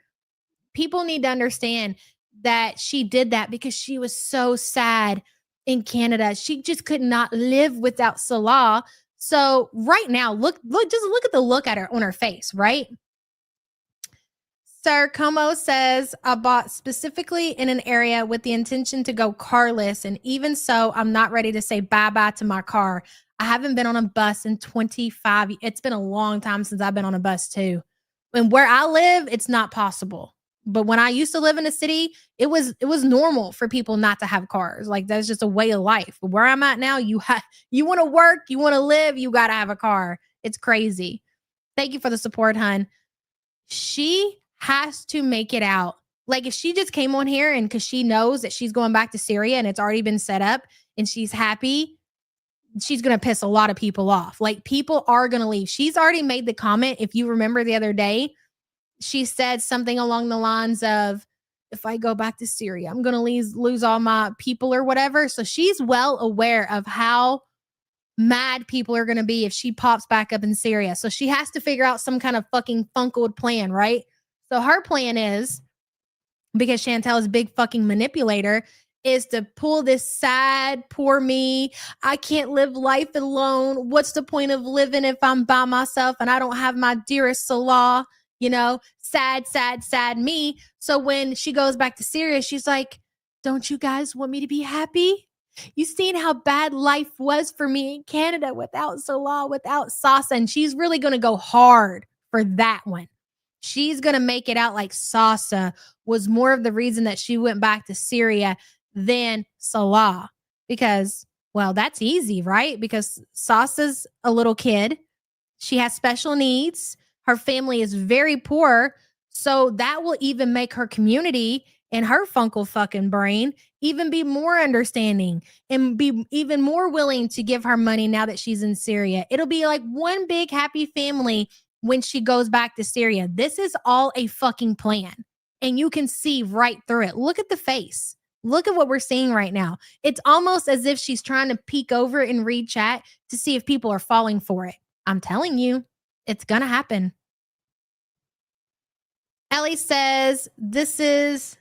people need to understand that she did that because she was so sad in Canada. She just could not live without Salah. So right now, look at the look at her on her face, right? Sir Como says, I bought specifically in an area with the intention to go carless. And even so, I'm not ready to say bye-bye to my car. I haven't been on a bus in 25 years. It's been a long time since I've been on a bus too. And where I live, it's not possible. But when I used to live in a city, it was normal for people not to have cars. Like that's just a way of life. But where I'm at now, you want to work, you want to live, you got to have a car. It's crazy. Thank you for the support, hun. She has to make it out. Like if she just came on here and because she knows that she's going back to Syria and it's already been set up and she's happy, she's going to piss a lot of people off. Like people are going to leave. She's already made the comment. If you remember the other day, she said something along the lines of, if I go back to Syria, I'm going to lose all my people or whatever. So she's well aware of how mad people are going to be if she pops back up in Syria. So she has to figure out some kind of fucking funkled plan, right? So her plan is, because Chantel is a big fucking manipulator, is to pull this sad, poor me, I can't live life alone. What's the point of living if I'm by myself and I don't have my dearest Salah? You know, sad, sad, sad me. So when she goes back to Syria, she's like, don't you guys want me to be happy? You seen how bad life was for me in Canada without Salah, without Sasa. And she's really going to go hard for that one. She's going to make it out like Sasa was more of the reason that she went back to Syria than Salah. Because, well, that's easy, right? Because Sasa's a little kid. She has special needs. Her family is very poor. So that will even make her community and her funkle fucking brain even be more understanding and be even more willing to give her money now that she's in Syria. It'll be like one big happy family when she goes back to Syria. This is all a fucking plan. And you can see right through it. Look at the face. Look at what we're seeing right now. It's almost as if she's trying to peek over and read chat to see if people are falling for it. I'm telling you, it's going to happen. Ellie says, this is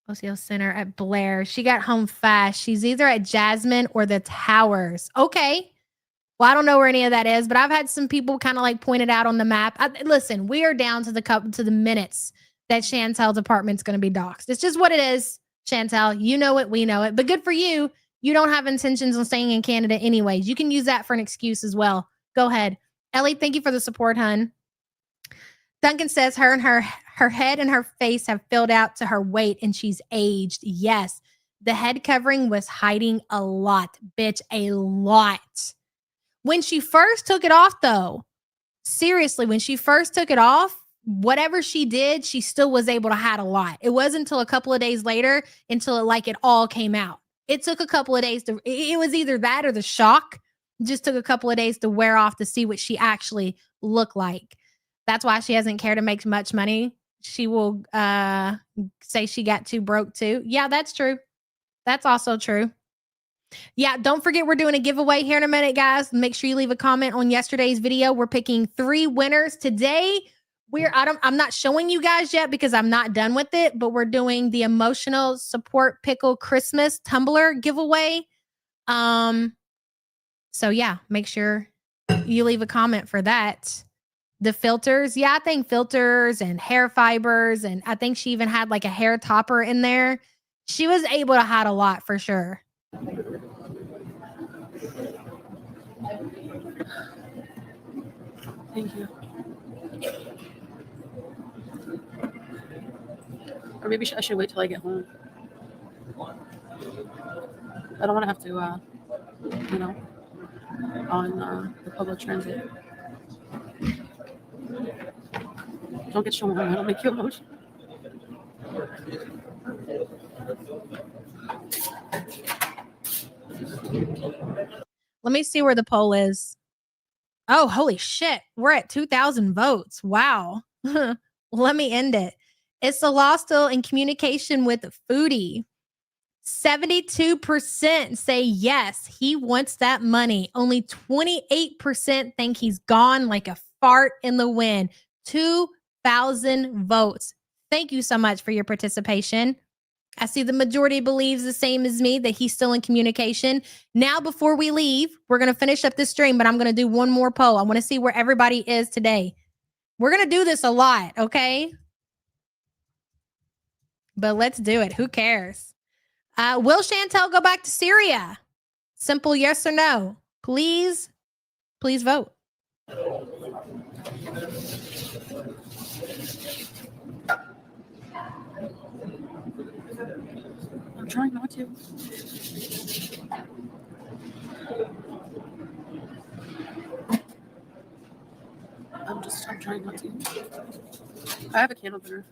OCO Center at Blair. She got home fast. She's either at Jasmine or the Towers. Okay. Well, I don't know where any of that is, but I've had some people kind of like point it out on the map. Listen, we are down to the minutes that Chantel's apartment's going to be doxxed. It's just what it is, Chantel. You know it. We know it. But good for you. You don't have intentions on staying in Canada anyways. You can use that for an excuse as well. Go ahead. Ellie, thank you for the support, hun. Duncan says her head and her face have filled out to her weight and she's aged. Yes. The head covering was hiding a lot, bitch, a lot. When she first took it off, though, seriously, when she first took it off, whatever she did, she still was able to hide a lot. It wasn't until a couple of days later until it all came out. It took a couple of days it was either that or the shock. It just took a couple of days to wear off to see what she actually looked like. That's why she hasn't cared to make much money. She will say she got too broke too. Yeah, that's true. That's also true. Yeah, don't forget we're doing a giveaway here in a minute, guys. Make sure you leave a comment on yesterday's video. We're picking 3 winners. Today, I'm not showing you guys yet because I'm not done with it, but we're doing the emotional support pickle Christmas tumbler giveaway. So yeah, make sure you leave a comment for that. The filters, yeah, I think filters and hair fibers, and I think she even had like a hair topper in there. She was able to hide a lot for sure.
Thank you. Or maybe I should wait till I get home. I don't want to have to, on the public transit. Don't get shown around. I don't make you emotional.
Let me see where the poll is. Oh, holy shit. We're at 2,000 votes. Wow. Let me end it. It's the law still in communication with Foodie. 72% say yes, he wants that money. Only 28% think he's gone like a fart in the wind. 2,000 votes. Thank you so much for your participation. I see the majority believes the same as me, that he's still in communication. Now, before we leave, we're going to finish up this stream, but I'm going to do one more poll. I want to see where everybody is today. We're going to do this a lot, okay? But let's do it. Who cares? Will Chantel go back to Syria? Simple yes or no. Please vote.
I'm trying not to. I'm trying not to. I have a candle burner.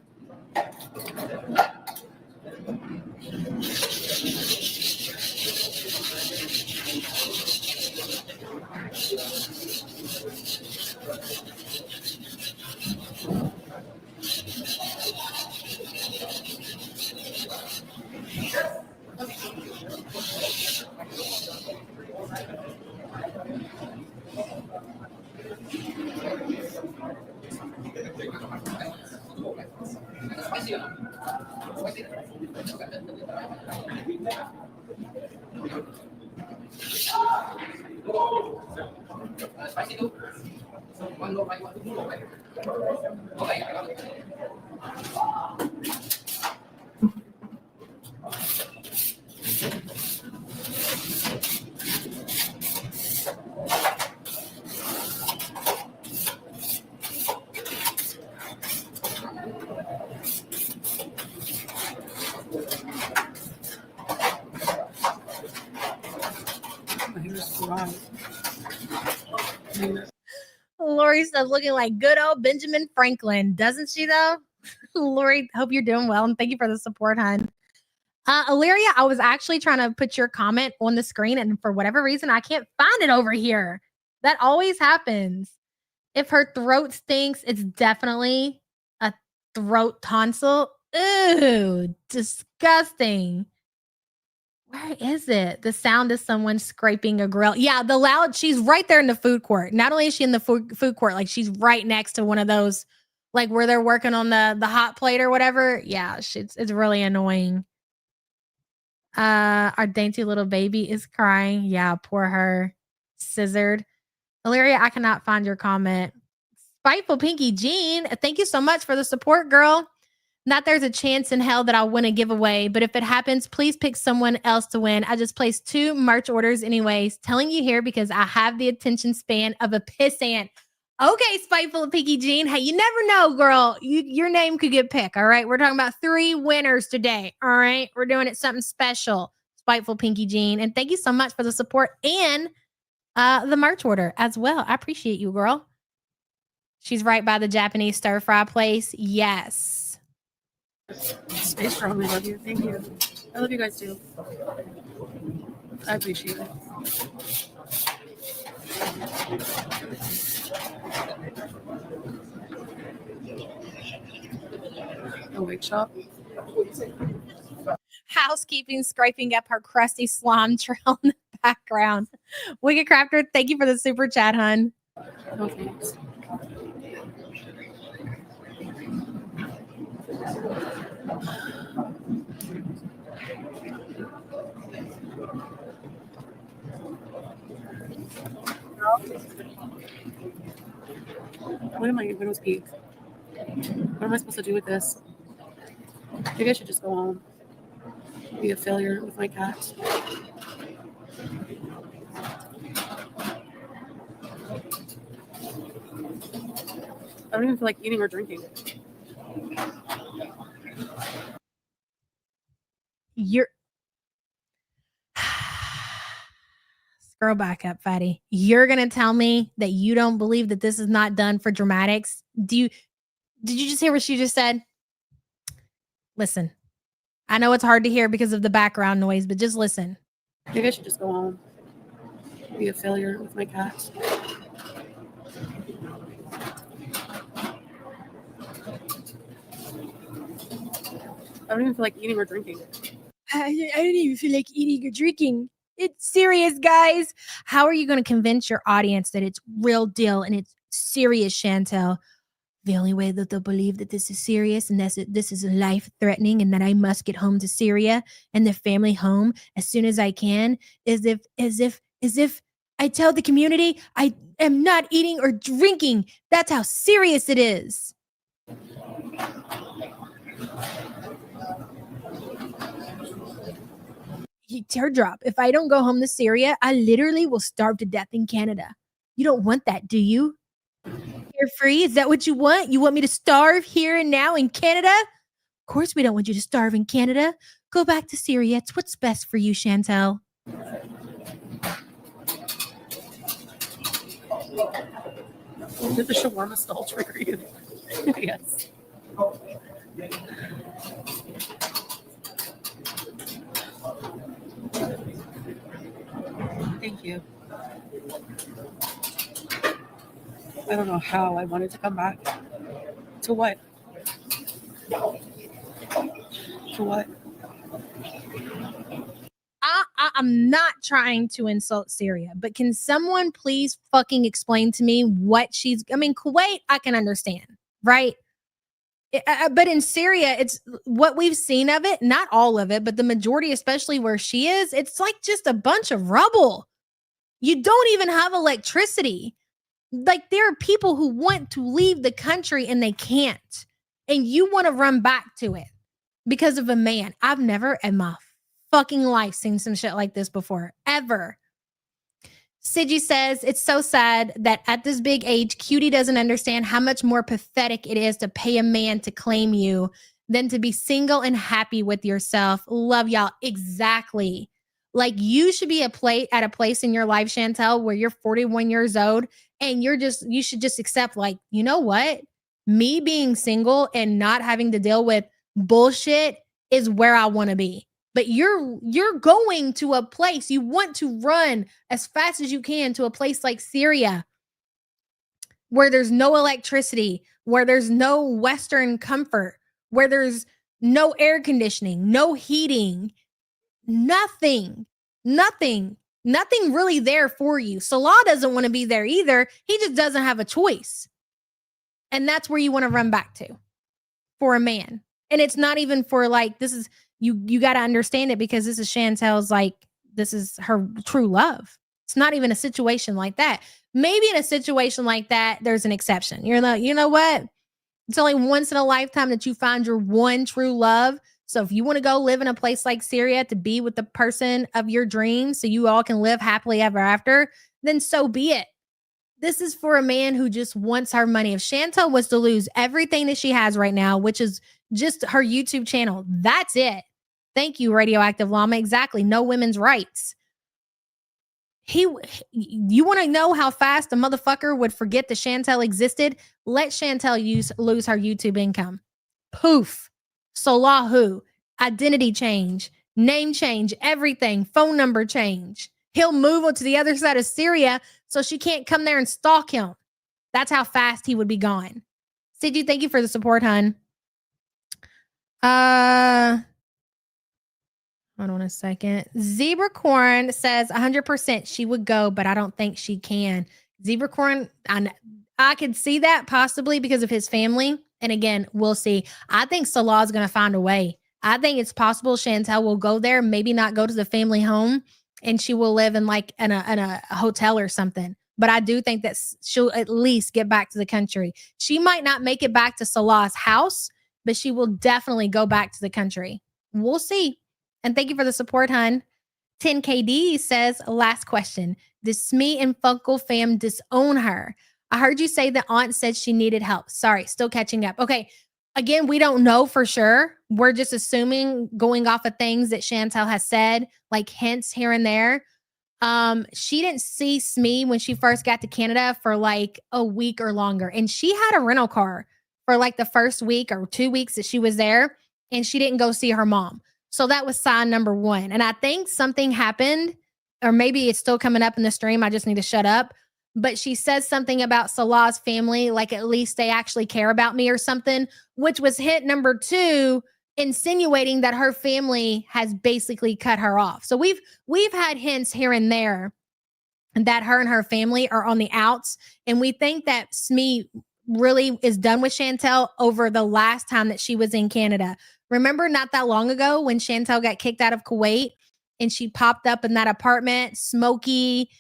Lori says looking like good old Benjamin Franklin, doesn't she though? Lori, hope you're doing well, and thank you for the support, hon. Illyria, I was actually trying to put your comment on the screen, and for whatever reason, I can't find it over here. That always happens. If her throat stinks, it's definitely a throat tonsil. Ooh, disgusting. Where is it? The sound of someone scraping a grill. Yeah, the loud, she's right there in the food court. Not only is she in the food court, like she's right next to one of those, like where they're working on the hot plate or whatever. Yeah, it's really annoying. Our dainty little baby is crying. Yeah, poor her. Scissored. Illyria, I cannot find your comment. Spiteful Pinky Jean, thank you so much for the support, girl. Not there's a chance in hell that I'll win a giveaway, but if it happens, please pick someone else to win. I just placed 2 merch orders anyways. Telling you here because I have the attention span of a pissant. Okay, Spiteful Pinky Jean. Hey, you never know, girl. Your name could get picked, all right? We're talking about 3 winners today, all right? We're doing it something special, Spiteful Pinky Jean. And thank you so much for the support and the merch order as well. I appreciate you, girl. She's right by the Japanese stir-fry place. Yes.
Stay strong. I love you. Thank you. I love you guys too. I appreciate it. A wig shop.
Housekeeping scraping up her crusty slime trail in the background. Wicked Crafter, thank you for the super chat, hun.
No thanks. What am I going to speak? What am I supposed to do with this? Maybe I should just go home. Be a failure with my cat. I don't even feel like eating or drinking.
You're scroll back up, fatty. You're gonna tell me that you don't believe that this is not done for dramatics? Did you just hear what she just said? Listen, I know it's hard to hear because of the background noise, but just listen.
Maybe I should just go home. Be a failure with my cat. I don't even feel like eating or drinking.
I don't even feel like eating or drinking. It's serious, guys. How are you going to convince your audience that it's real deal and it's serious, Chantel? The only way that they'll believe that this is serious and that this is life threatening and that I must get home to Syria and the family home as soon as I can is if I tell the community I am not eating or drinking. That's how serious it is. Teardrop. If I don't go home to Syria, I literally will starve to death in Canada. You don't want that, do you? You're free? Is that what you want? You want me to starve here and now in Canada? Of course we don't want you to starve in Canada. Go back to Syria. It's what's best for you, Chantel.
Did the shawarma stall trigger you? Yes. Thank you. I don't know how I wanted to come back. To what? To what?
I'm not trying to insult Syria, but can someone please fucking explain to me what Kuwait, I can understand, right? But in Syria, it's what we've seen of it, not all of it, but the majority, especially where she is, it's like just a bunch of rubble. You don't even have electricity. Like there are people who want to leave the country and they can't. And you want to run back to it because of a man. I've never in my fucking life seen some shit like this before, ever. Sigi says, it's so sad that at this big age, Cutie doesn't understand how much more pathetic it is to pay a man to claim you than to be single and happy with yourself. Love y'all. Exactly. Like you should be at a place in your life, Chantel, where you're 41 years old and you should just accept, like, you know what? Me being single and not having to deal with bullshit is where I want to be. But you're going to a place, you want to run as fast as you can to a place like Syria where there's no electricity, where there's no Western comfort, where there's no air conditioning, no heating, nothing really there for you. Salah doesn't want to be there either. He just doesn't have a choice. And that's where you want to run back to for a man. And it's not even for like, this is, you got to understand it because this is Chantel's, like, this is her true love. It's not even a situation like that. Maybe in a situation like that, there's an exception. You're like, you know what? It's only once in a lifetime that you find your one true love. So if you want to go live in a place like Syria to be with the person of your dreams so you all can live happily ever after, then so be it. This is for a man who just wants her money. If Chantel was to lose everything that she has right now, which is just her YouTube channel, that's it. Thank you, Radioactive Llama. Exactly. No women's rights. You want to know how fast a motherfucker would forget that Chantel existed? Let Chantel lose her YouTube income. Poof. Solahu. Identity change. Name change. Everything. Phone number change. He'll move on to the other side of Syria so she can't come there and stalk him. That's how fast he would be gone. Sigi, thank you for the support, hun. Hold on a second. Zebra Corn says 100% she would go, but I don't think she can. Zebracorn, I could see that possibly because of his family. And again, we'll see. I think Salah is going to find a way. I think it's possible Chantel will go there, maybe not go to the family home, and she will live in like in a hotel or something. But I do think that she'll at least get back to the country. She might not make it back to Salah's house, but she will definitely go back to the country. We'll see. And thank you for the support, hun. 10KD says, last question. Does Smee and Funkle fam disown her? I heard you say the aunt said she needed help. Sorry, still catching up. Okay. Again, we don't know for sure. We're just assuming, going off of things that Chantel has said, like hints here and there. She didn't see Smee when she first got to Canada for like a week or longer. And she had a rental car for like the first week or 2 weeks that she was there. And she didn't go see her mom. So that was sign number one. And I think something happened, or maybe it's still coming up in the stream. I just need to shut up. But she says something about Salah's family, like at least they actually care about me or something, which was hint number two, insinuating that her family has basically cut her off. So we've had hints here and there that her and her family are on the outs. And we think that Smee really is done with Chantel over the last time that she was in Canada. Remember not that long ago when Chantel got kicked out of Kuwait and she popped up in that apartment, smoky.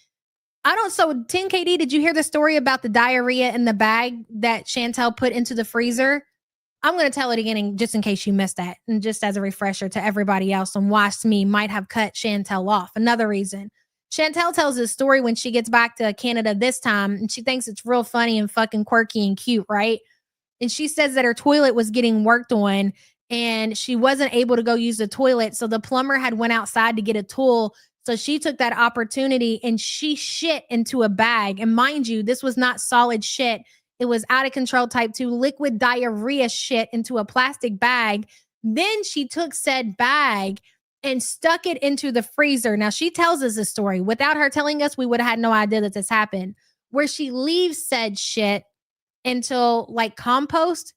So 10KD, did you hear the story about the diarrhea in the bag that Chantel put into the freezer? I'm going to tell it again just in case you missed that. And just as a refresher to everybody else on why Smee might have cut Chantel off. Another reason. Chantel tells this story when she gets back to Canada this time, and she thinks it's real funny and fucking quirky and cute, right? And she says that her toilet was getting worked on and she wasn't able to go use the toilet. So the plumber had went outside to get a tool. So she took that opportunity and she shit into a bag. And mind you, this was not solid shit. It was out of control type 2 liquid diarrhea shit into a plastic bag. Then she took said bag and stuck it into the freezer. Now she tells us this story. Without her telling us, we would have had no idea that this happened. Where she leaves said shit until like compost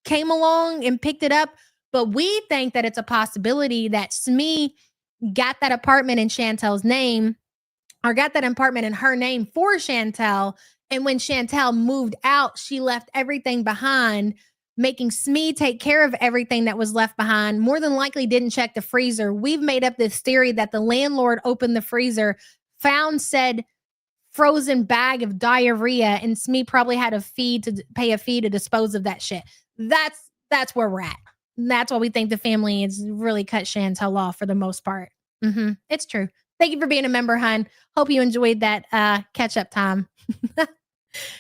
came along and picked it up. But we think that it's a possibility that Smee got that apartment in Chantel's name, or got that apartment in her name for Chantel. And when Chantel moved out, she left everything behind, making Smee take care of everything that was left behind. More than likely didn't check the freezer. We've made up this theory that the landlord opened the freezer, found said frozen bag of diarrhea, and Smee probably had to pay a fee to dispose of that shit. That's where we're at. That's why we think the family has really cut Chantel off for the most part. It's true. Thank you for being a member, hun. Hope you enjoyed that catch-up time.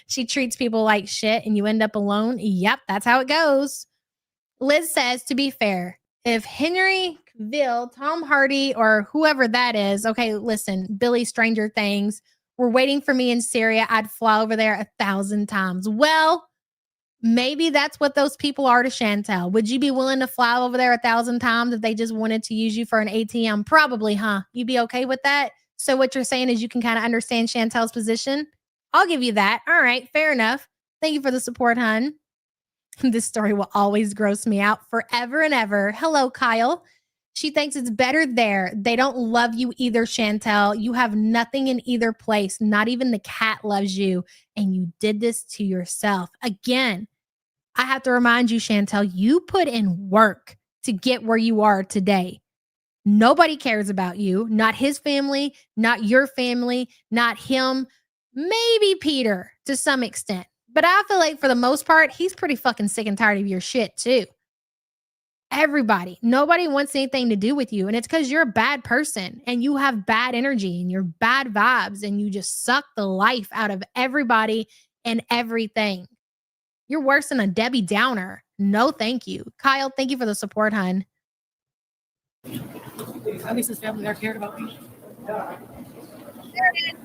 She treats people like shit and you end up alone. Yep, that's how it goes. Liz says, to be fair, if Henry Cavill, Tom Hardy, or whoever that is, okay, listen, Billy Stranger Things, were waiting for me in Syria, I'd fly over there 1,000 times. Well, maybe that's what those people are to Chantel. Would you be willing to fly over there 1,000 times if they just wanted to use you for an ATM? Probably, huh? You'd be okay with that? So what you're saying is you can kind of understand Chantel's position? I'll give you that. All right, fair enough. Thank you for the support, hun. This story will always gross me out forever and ever. Hello, Kyle. She thinks it's better there. They don't love you either, Chantel. You have nothing in either place. Not even the cat loves you. And you did this to yourself. Again, I have to remind you, Chantel, you put in work to get where you are today. Nobody cares about you. Not his family, not your family, not him. Maybe Peter to some extent. But I feel like for the most part, he's pretty fucking sick and tired of your shit too. Everybody, nobody wants anything to do with you. And it's because you're a bad person and you have bad energy and you're bad vibes and you just suck the life out of everybody and everything. You're worse than a Debbie Downer. No, thank you. Kyle, thank you for the support, hun.
At least his family there cared about me.
There it is.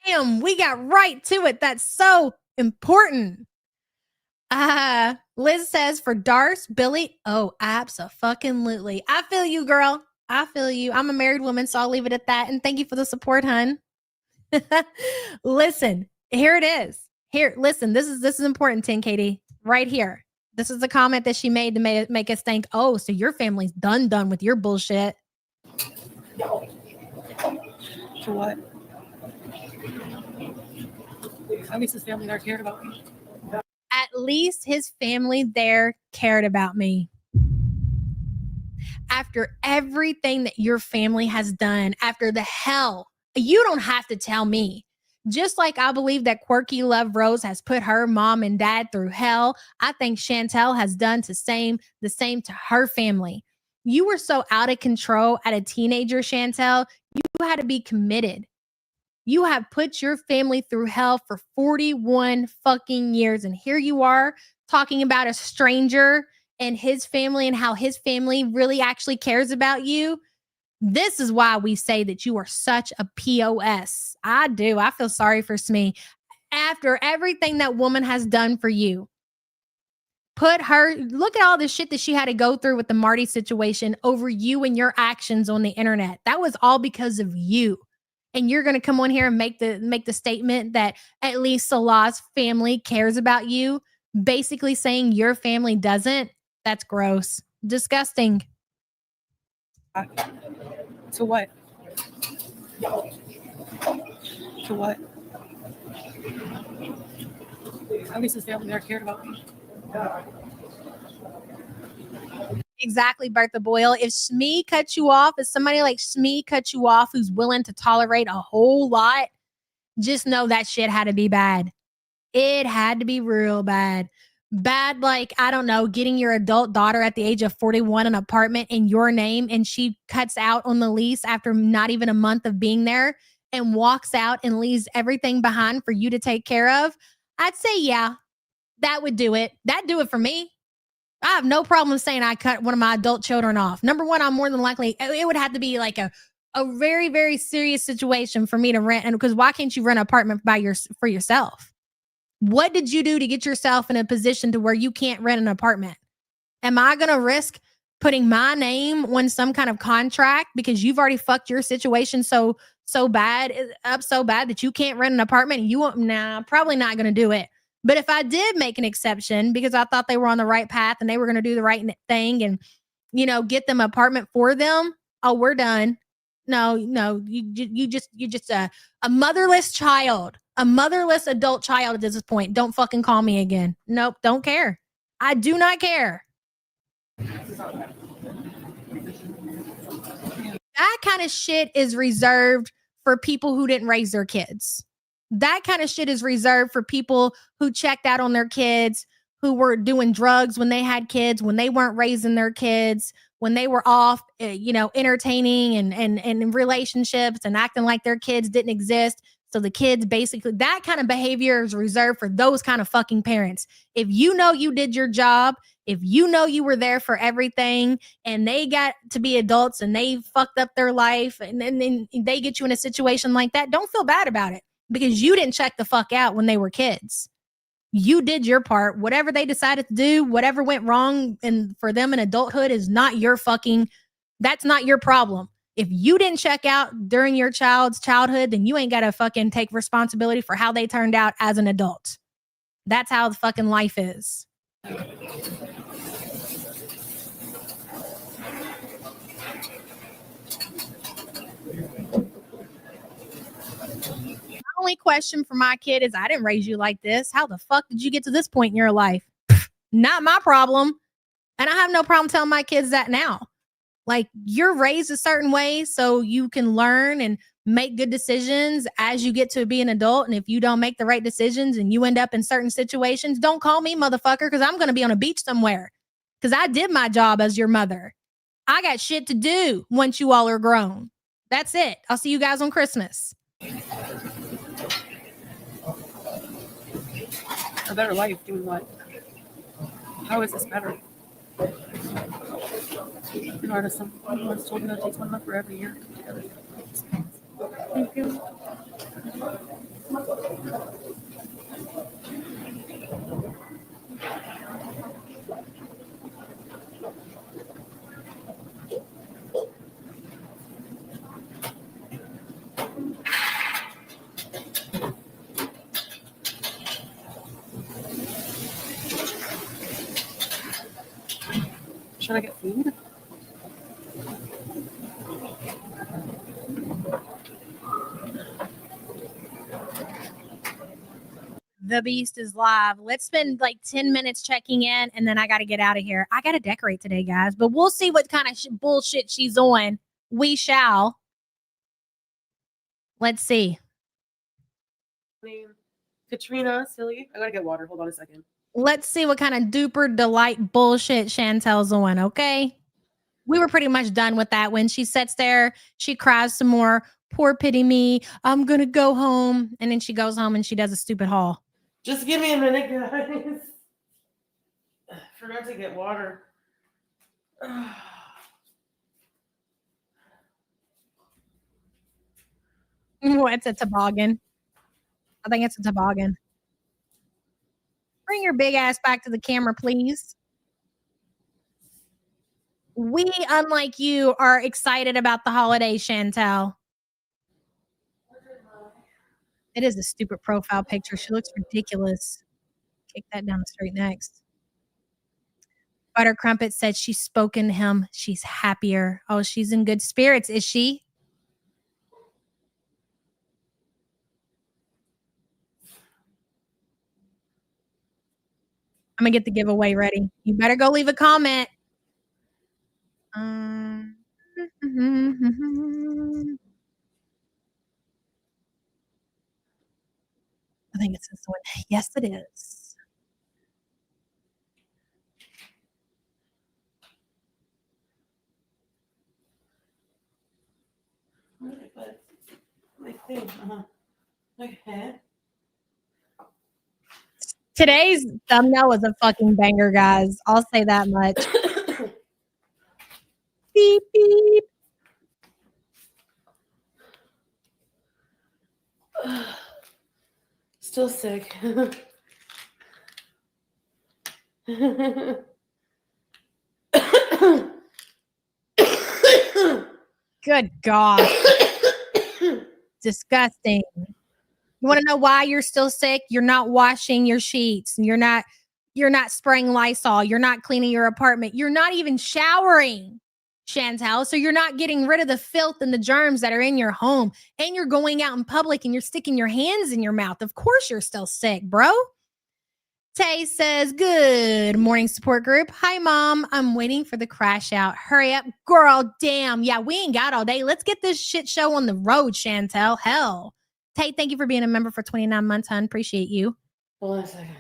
Damn, we got right to it. That's so important. Liz says for Darce, Billy. Oh, abso-fucking-lutely. I feel you, girl. I feel you. I'm a married woman, so I'll leave it at that. And thank you for the support, hun. Listen, here it is. Here, listen, this is important, 10KD. Right here. This is the comment that she made to make us think, oh, so your family's done with your bullshit.
For what? At least his family there cared about me.
At least his family there cared about me. After everything that your family has done, after the hell, you don't have to tell me. Just like I believe that Quirky Love Rose has put her mom and dad through hell, I think Chantel has done the same to her family. You were so out of control at a teenager, Chantel. You had to be committed. You have put your family through hell for 41 fucking years. And here you are talking about a stranger and his family and how his family really actually cares about you. This is why we say that you are such a POS. I do. I feel sorry for Smee. After everything that woman has done for you, look at all the shit that she had to go through with the Marty situation over you and your actions on the internet. That was all because of you. And you're going to come on here and make the statement that at least Salah's family cares about you, basically saying your family doesn't. That's gross. Disgusting.
To what? To what? At least his family there cared about me.
Exactly, Bertha Boyle. If Smee cut you off, if somebody like Smee cut you off who's willing to tolerate a whole lot, just know that shit had to be bad. It had to be real bad. Bad, like, I don't know, getting your adult daughter at the age of 41 an apartment in your name, and she cuts out on the lease after not even a month of being there and walks out and leaves everything behind for you to take care of. I'd say, yeah, that would do it. That'd do it for me. I have no problem saying I cut one of my adult children off. Number one, I'm more than likely, it would have to be like a very, very serious situation for me to rent. And because why can't you rent an apartment for yourself? What did you do to get yourself in a position to where you can't rent an apartment? Am I going to risk putting my name on some kind of contract because you've already fucked your situation so bad that you can't rent an apartment? Probably not going to do it. But if I did make an exception because I thought they were on the right path and they were going to do the right thing and, get them an apartment for them, oh, we're done. No, you're just a motherless child, a motherless adult child at this point. Don't fucking call me again. Nope, don't care. I do not care. That kind of shit is reserved for people who didn't raise their kids. That kind of shit is reserved for people who checked out on their kids, who were doing drugs when they had kids, when they weren't raising their kids, when they were off, entertaining and in relationships and acting like their kids didn't exist. So the kids basically, that kind of behavior is reserved for those kind of fucking parents. If you know you did your job, if you know you were there for everything and they got to be adults and they fucked up their life and then they get you in a situation like that, don't feel bad about it because you didn't check the fuck out when they were kids. You did your part. Whatever they decided to do, whatever went wrong and for them in adulthood is not your that's not your problem. If you didn't check out during your child's childhood, then you ain't got to fucking take responsibility for how they turned out as an adult. That's how the fucking life is. My only question for my kid is I didn't raise you like this. How the fuck did you get to this point in your life? Not my problem. And I have no problem telling my kids that now. Like, you're raised a certain way so you can learn and make good decisions as you get to be an adult. And if you don't make the right decisions and you end up in certain situations, don't call me motherfucker because I'm going to be on a beach somewhere because I did my job as your mother. I got shit to do once you all are grown. That's it. I'll see you guys on Christmas.
A better life doing what? How is this better? An artist once told me that it takes 1 month for every year to come together. Thank you. Should I get food?
The Beast is live. Let's spend like 10 minutes checking in, and then I got to get out of here. I got to decorate today, guys, but we'll see what kind of bullshit she's on. We shall. Let's see.
Katrina, silly. I gotta get water. Hold on a second.
Let's see what kind of duper delight bullshit Chantel's on, okay? We were pretty much done with that. When she sits there, she cries some more. Poor pity me. I'm going to go home. And then she goes home and she does a stupid haul.
Just give me a minute, guys. Forgot to get water.
What's a toboggan? I think it's a toboggan. Bring your big ass back to the camera, please. We, unlike you, are excited about the holiday, Chantel. It is a stupid profile picture. She looks ridiculous. Kick that down the street next. Butter Crumpet said she's spoken to him. She's happier. Oh, she's in good spirits, is she? I'm going to get the giveaway ready. You better go leave a comment. I think it's this one. Yes, it is.
Okay.
Today's thumbnail was a fucking banger, guys. I'll say that much. Beep, beep.
Still sick.
Good God. Disgusting. You want to know why you're still sick? You're not washing your sheets. You're not spraying Lysol. You're not cleaning your apartment. You're not even showering, Chantel. So you're not getting rid of the filth and the germs that are in your home. And you're going out in public and you're sticking your hands in your mouth. Of course you're still sick, bro. Tay says, good morning, support group. Hi, Mom. I'm waiting for the crash out. Hurry up. Girl, damn. Yeah, we ain't got all day. Let's get this shit show on the road, Chantel. Hell. Tay, thank you for being a member for 29 months, hon. Appreciate you.
Hold on a second.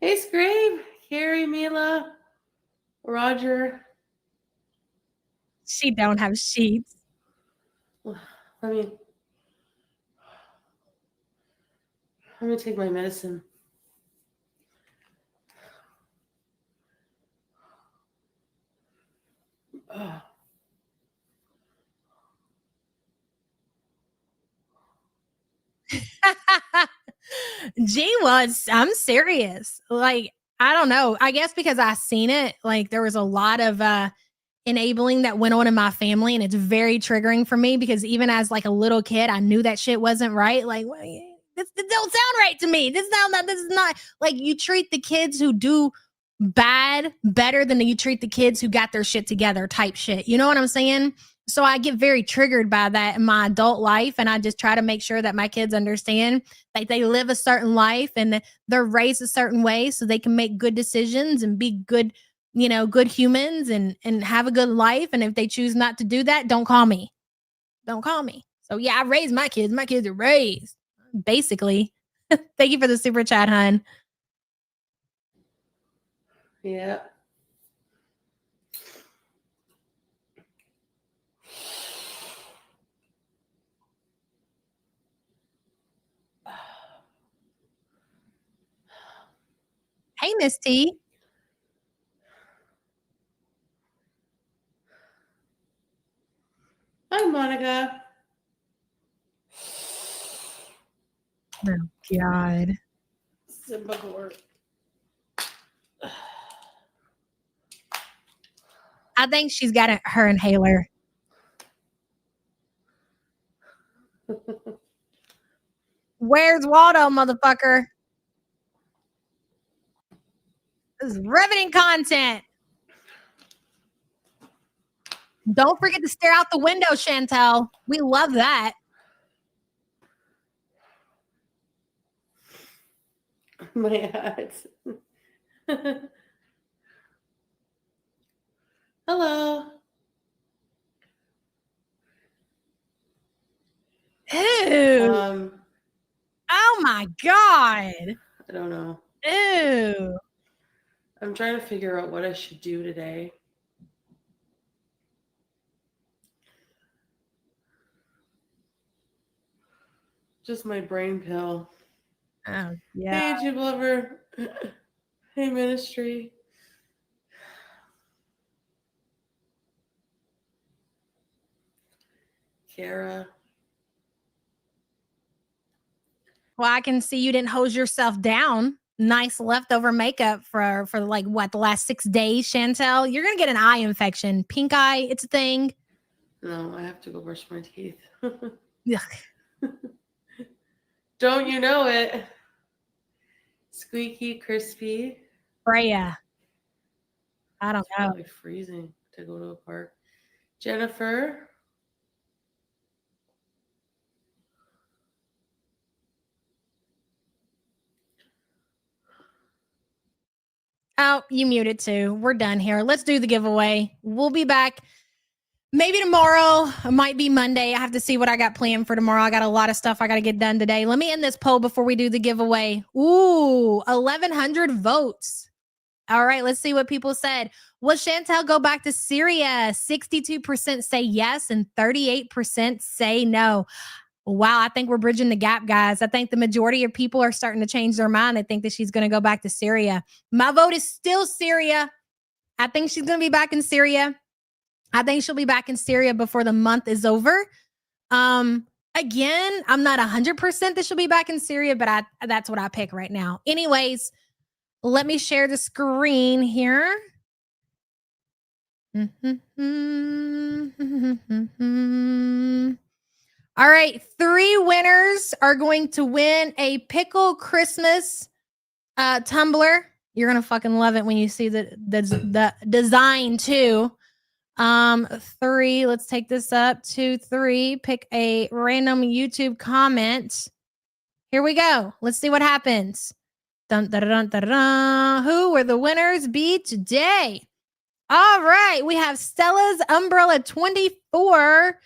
Hey, Scrape, Carrie, Mila, Roger.
She don't have sheets.
I'm gonna take my medicine.
Gee, was I'm serious. Like, I don't know. I guess because I seen it, like there was a lot of enabling that went on in my family, and it's very triggering for me because even as like a little kid, I knew that shit wasn't right. Like, this don't sound right to me. This is not like you treat the kids who do bad better than you treat the kids who got their shit together type shit. You know what I'm saying? So I get very triggered by that in my adult life. And I just try to make sure that my kids understand that they live a certain life and they're raised a certain way so they can make good decisions and be good, good humans and have a good life. And if they choose not to do that, don't call me. Don't call me. So yeah, I raised my kids. My kids are raised, basically. Thank you for the super chat, hun.
Yeah.
Hey, Miss T.
Hi, Monica.
Oh, God. I think she's got her inhaler. Where's Waldo, motherfucker? This is riveting content. Don't forget to stare out the window, Chantel. We love that.
My ads. Hello.
Ew. Oh my God.
I don't know.
Ew.
I'm trying to figure out what I should do today. Just my brain pill.
Oh, yeah.
Hey, YouTube lover. Hey, ministry. Kara.
Well, I can see you didn't hose yourself down. Nice leftover makeup for like what, the last 6 days, Chantel. You're gonna get an eye infection. Pink eye, it's a thing.
No, I have to go brush my teeth.
Ugh.
Don't you know it? Squeaky, crispy.
Freya. I don't
It's
know.
probably freezing to go to a park. Jennifer.
Oh, you muted too. We're done here. Let's do the giveaway. We'll be back maybe tomorrow. It might be Monday. I have to see what I got planned for tomorrow. I got a lot of stuff I got to get done today. Let me end this poll before we do the giveaway. Ooh, 1,100 votes. All right, let's see what people said. Will Chantel go back to Syria? 62% say yes and 38% say no. Wow, I think we're bridging the gap, guys. I think the majority of people are starting to change their mind. They think that she's going to go back to Syria. My vote is still Syria. I think she's going to be back in Syria. I think she'll be back in Syria before the month is over. Again, I'm not 100% that she'll be back in Syria, but that's what I pick right now. Anyways, let me share the screen here. All right, 3 winners are going to win a pickle Christmas tumbler. You're gonna fucking love it when you see the design too. 3. Let's take this up. 2, 3. Pick a random YouTube comment. Here we go. Let's see what happens. Dun, dun, dun, dun, dun. Who will the winners be today? All right, we have Stella's Umbrella 24.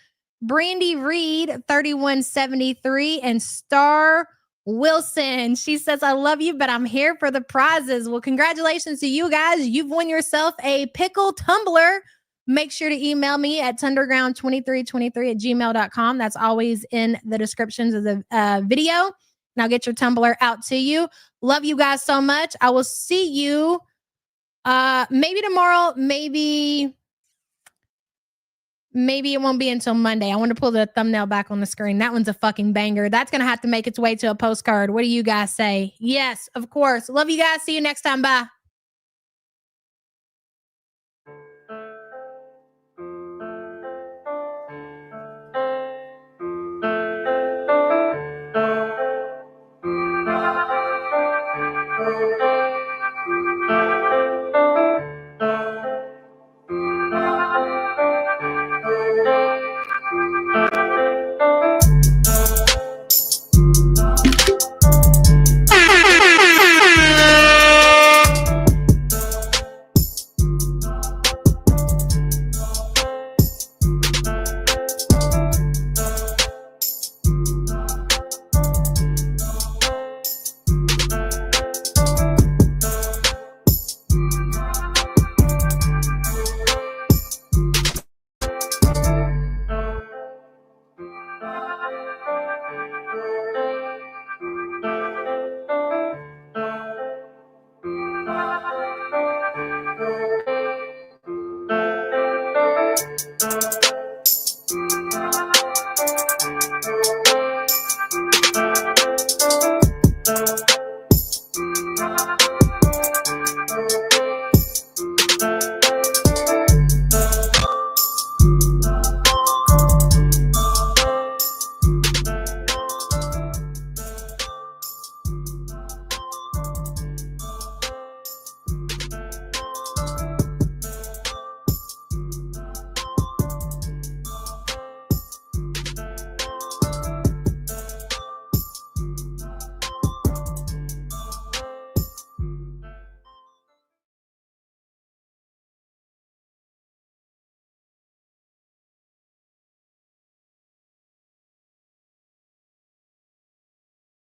Brandy Reed, 3173, and Star Wilson. She says, I love you, but I'm here for the prizes. Well, congratulations to you guys. You've won yourself a pickle tumbler. Make sure to email me at tunderground2323@gmail.com. That's always in the descriptions of the video. And I'll get your tumbler out to you. Love you guys so much. I will see you maybe tomorrow, maybe it won't be until Monday. I want to pull the thumbnail back on the screen. That one's a fucking banger. That's going to have to make its way to a postcard. What do you guys say? Yes, of course. Love you guys. See you next time. Bye.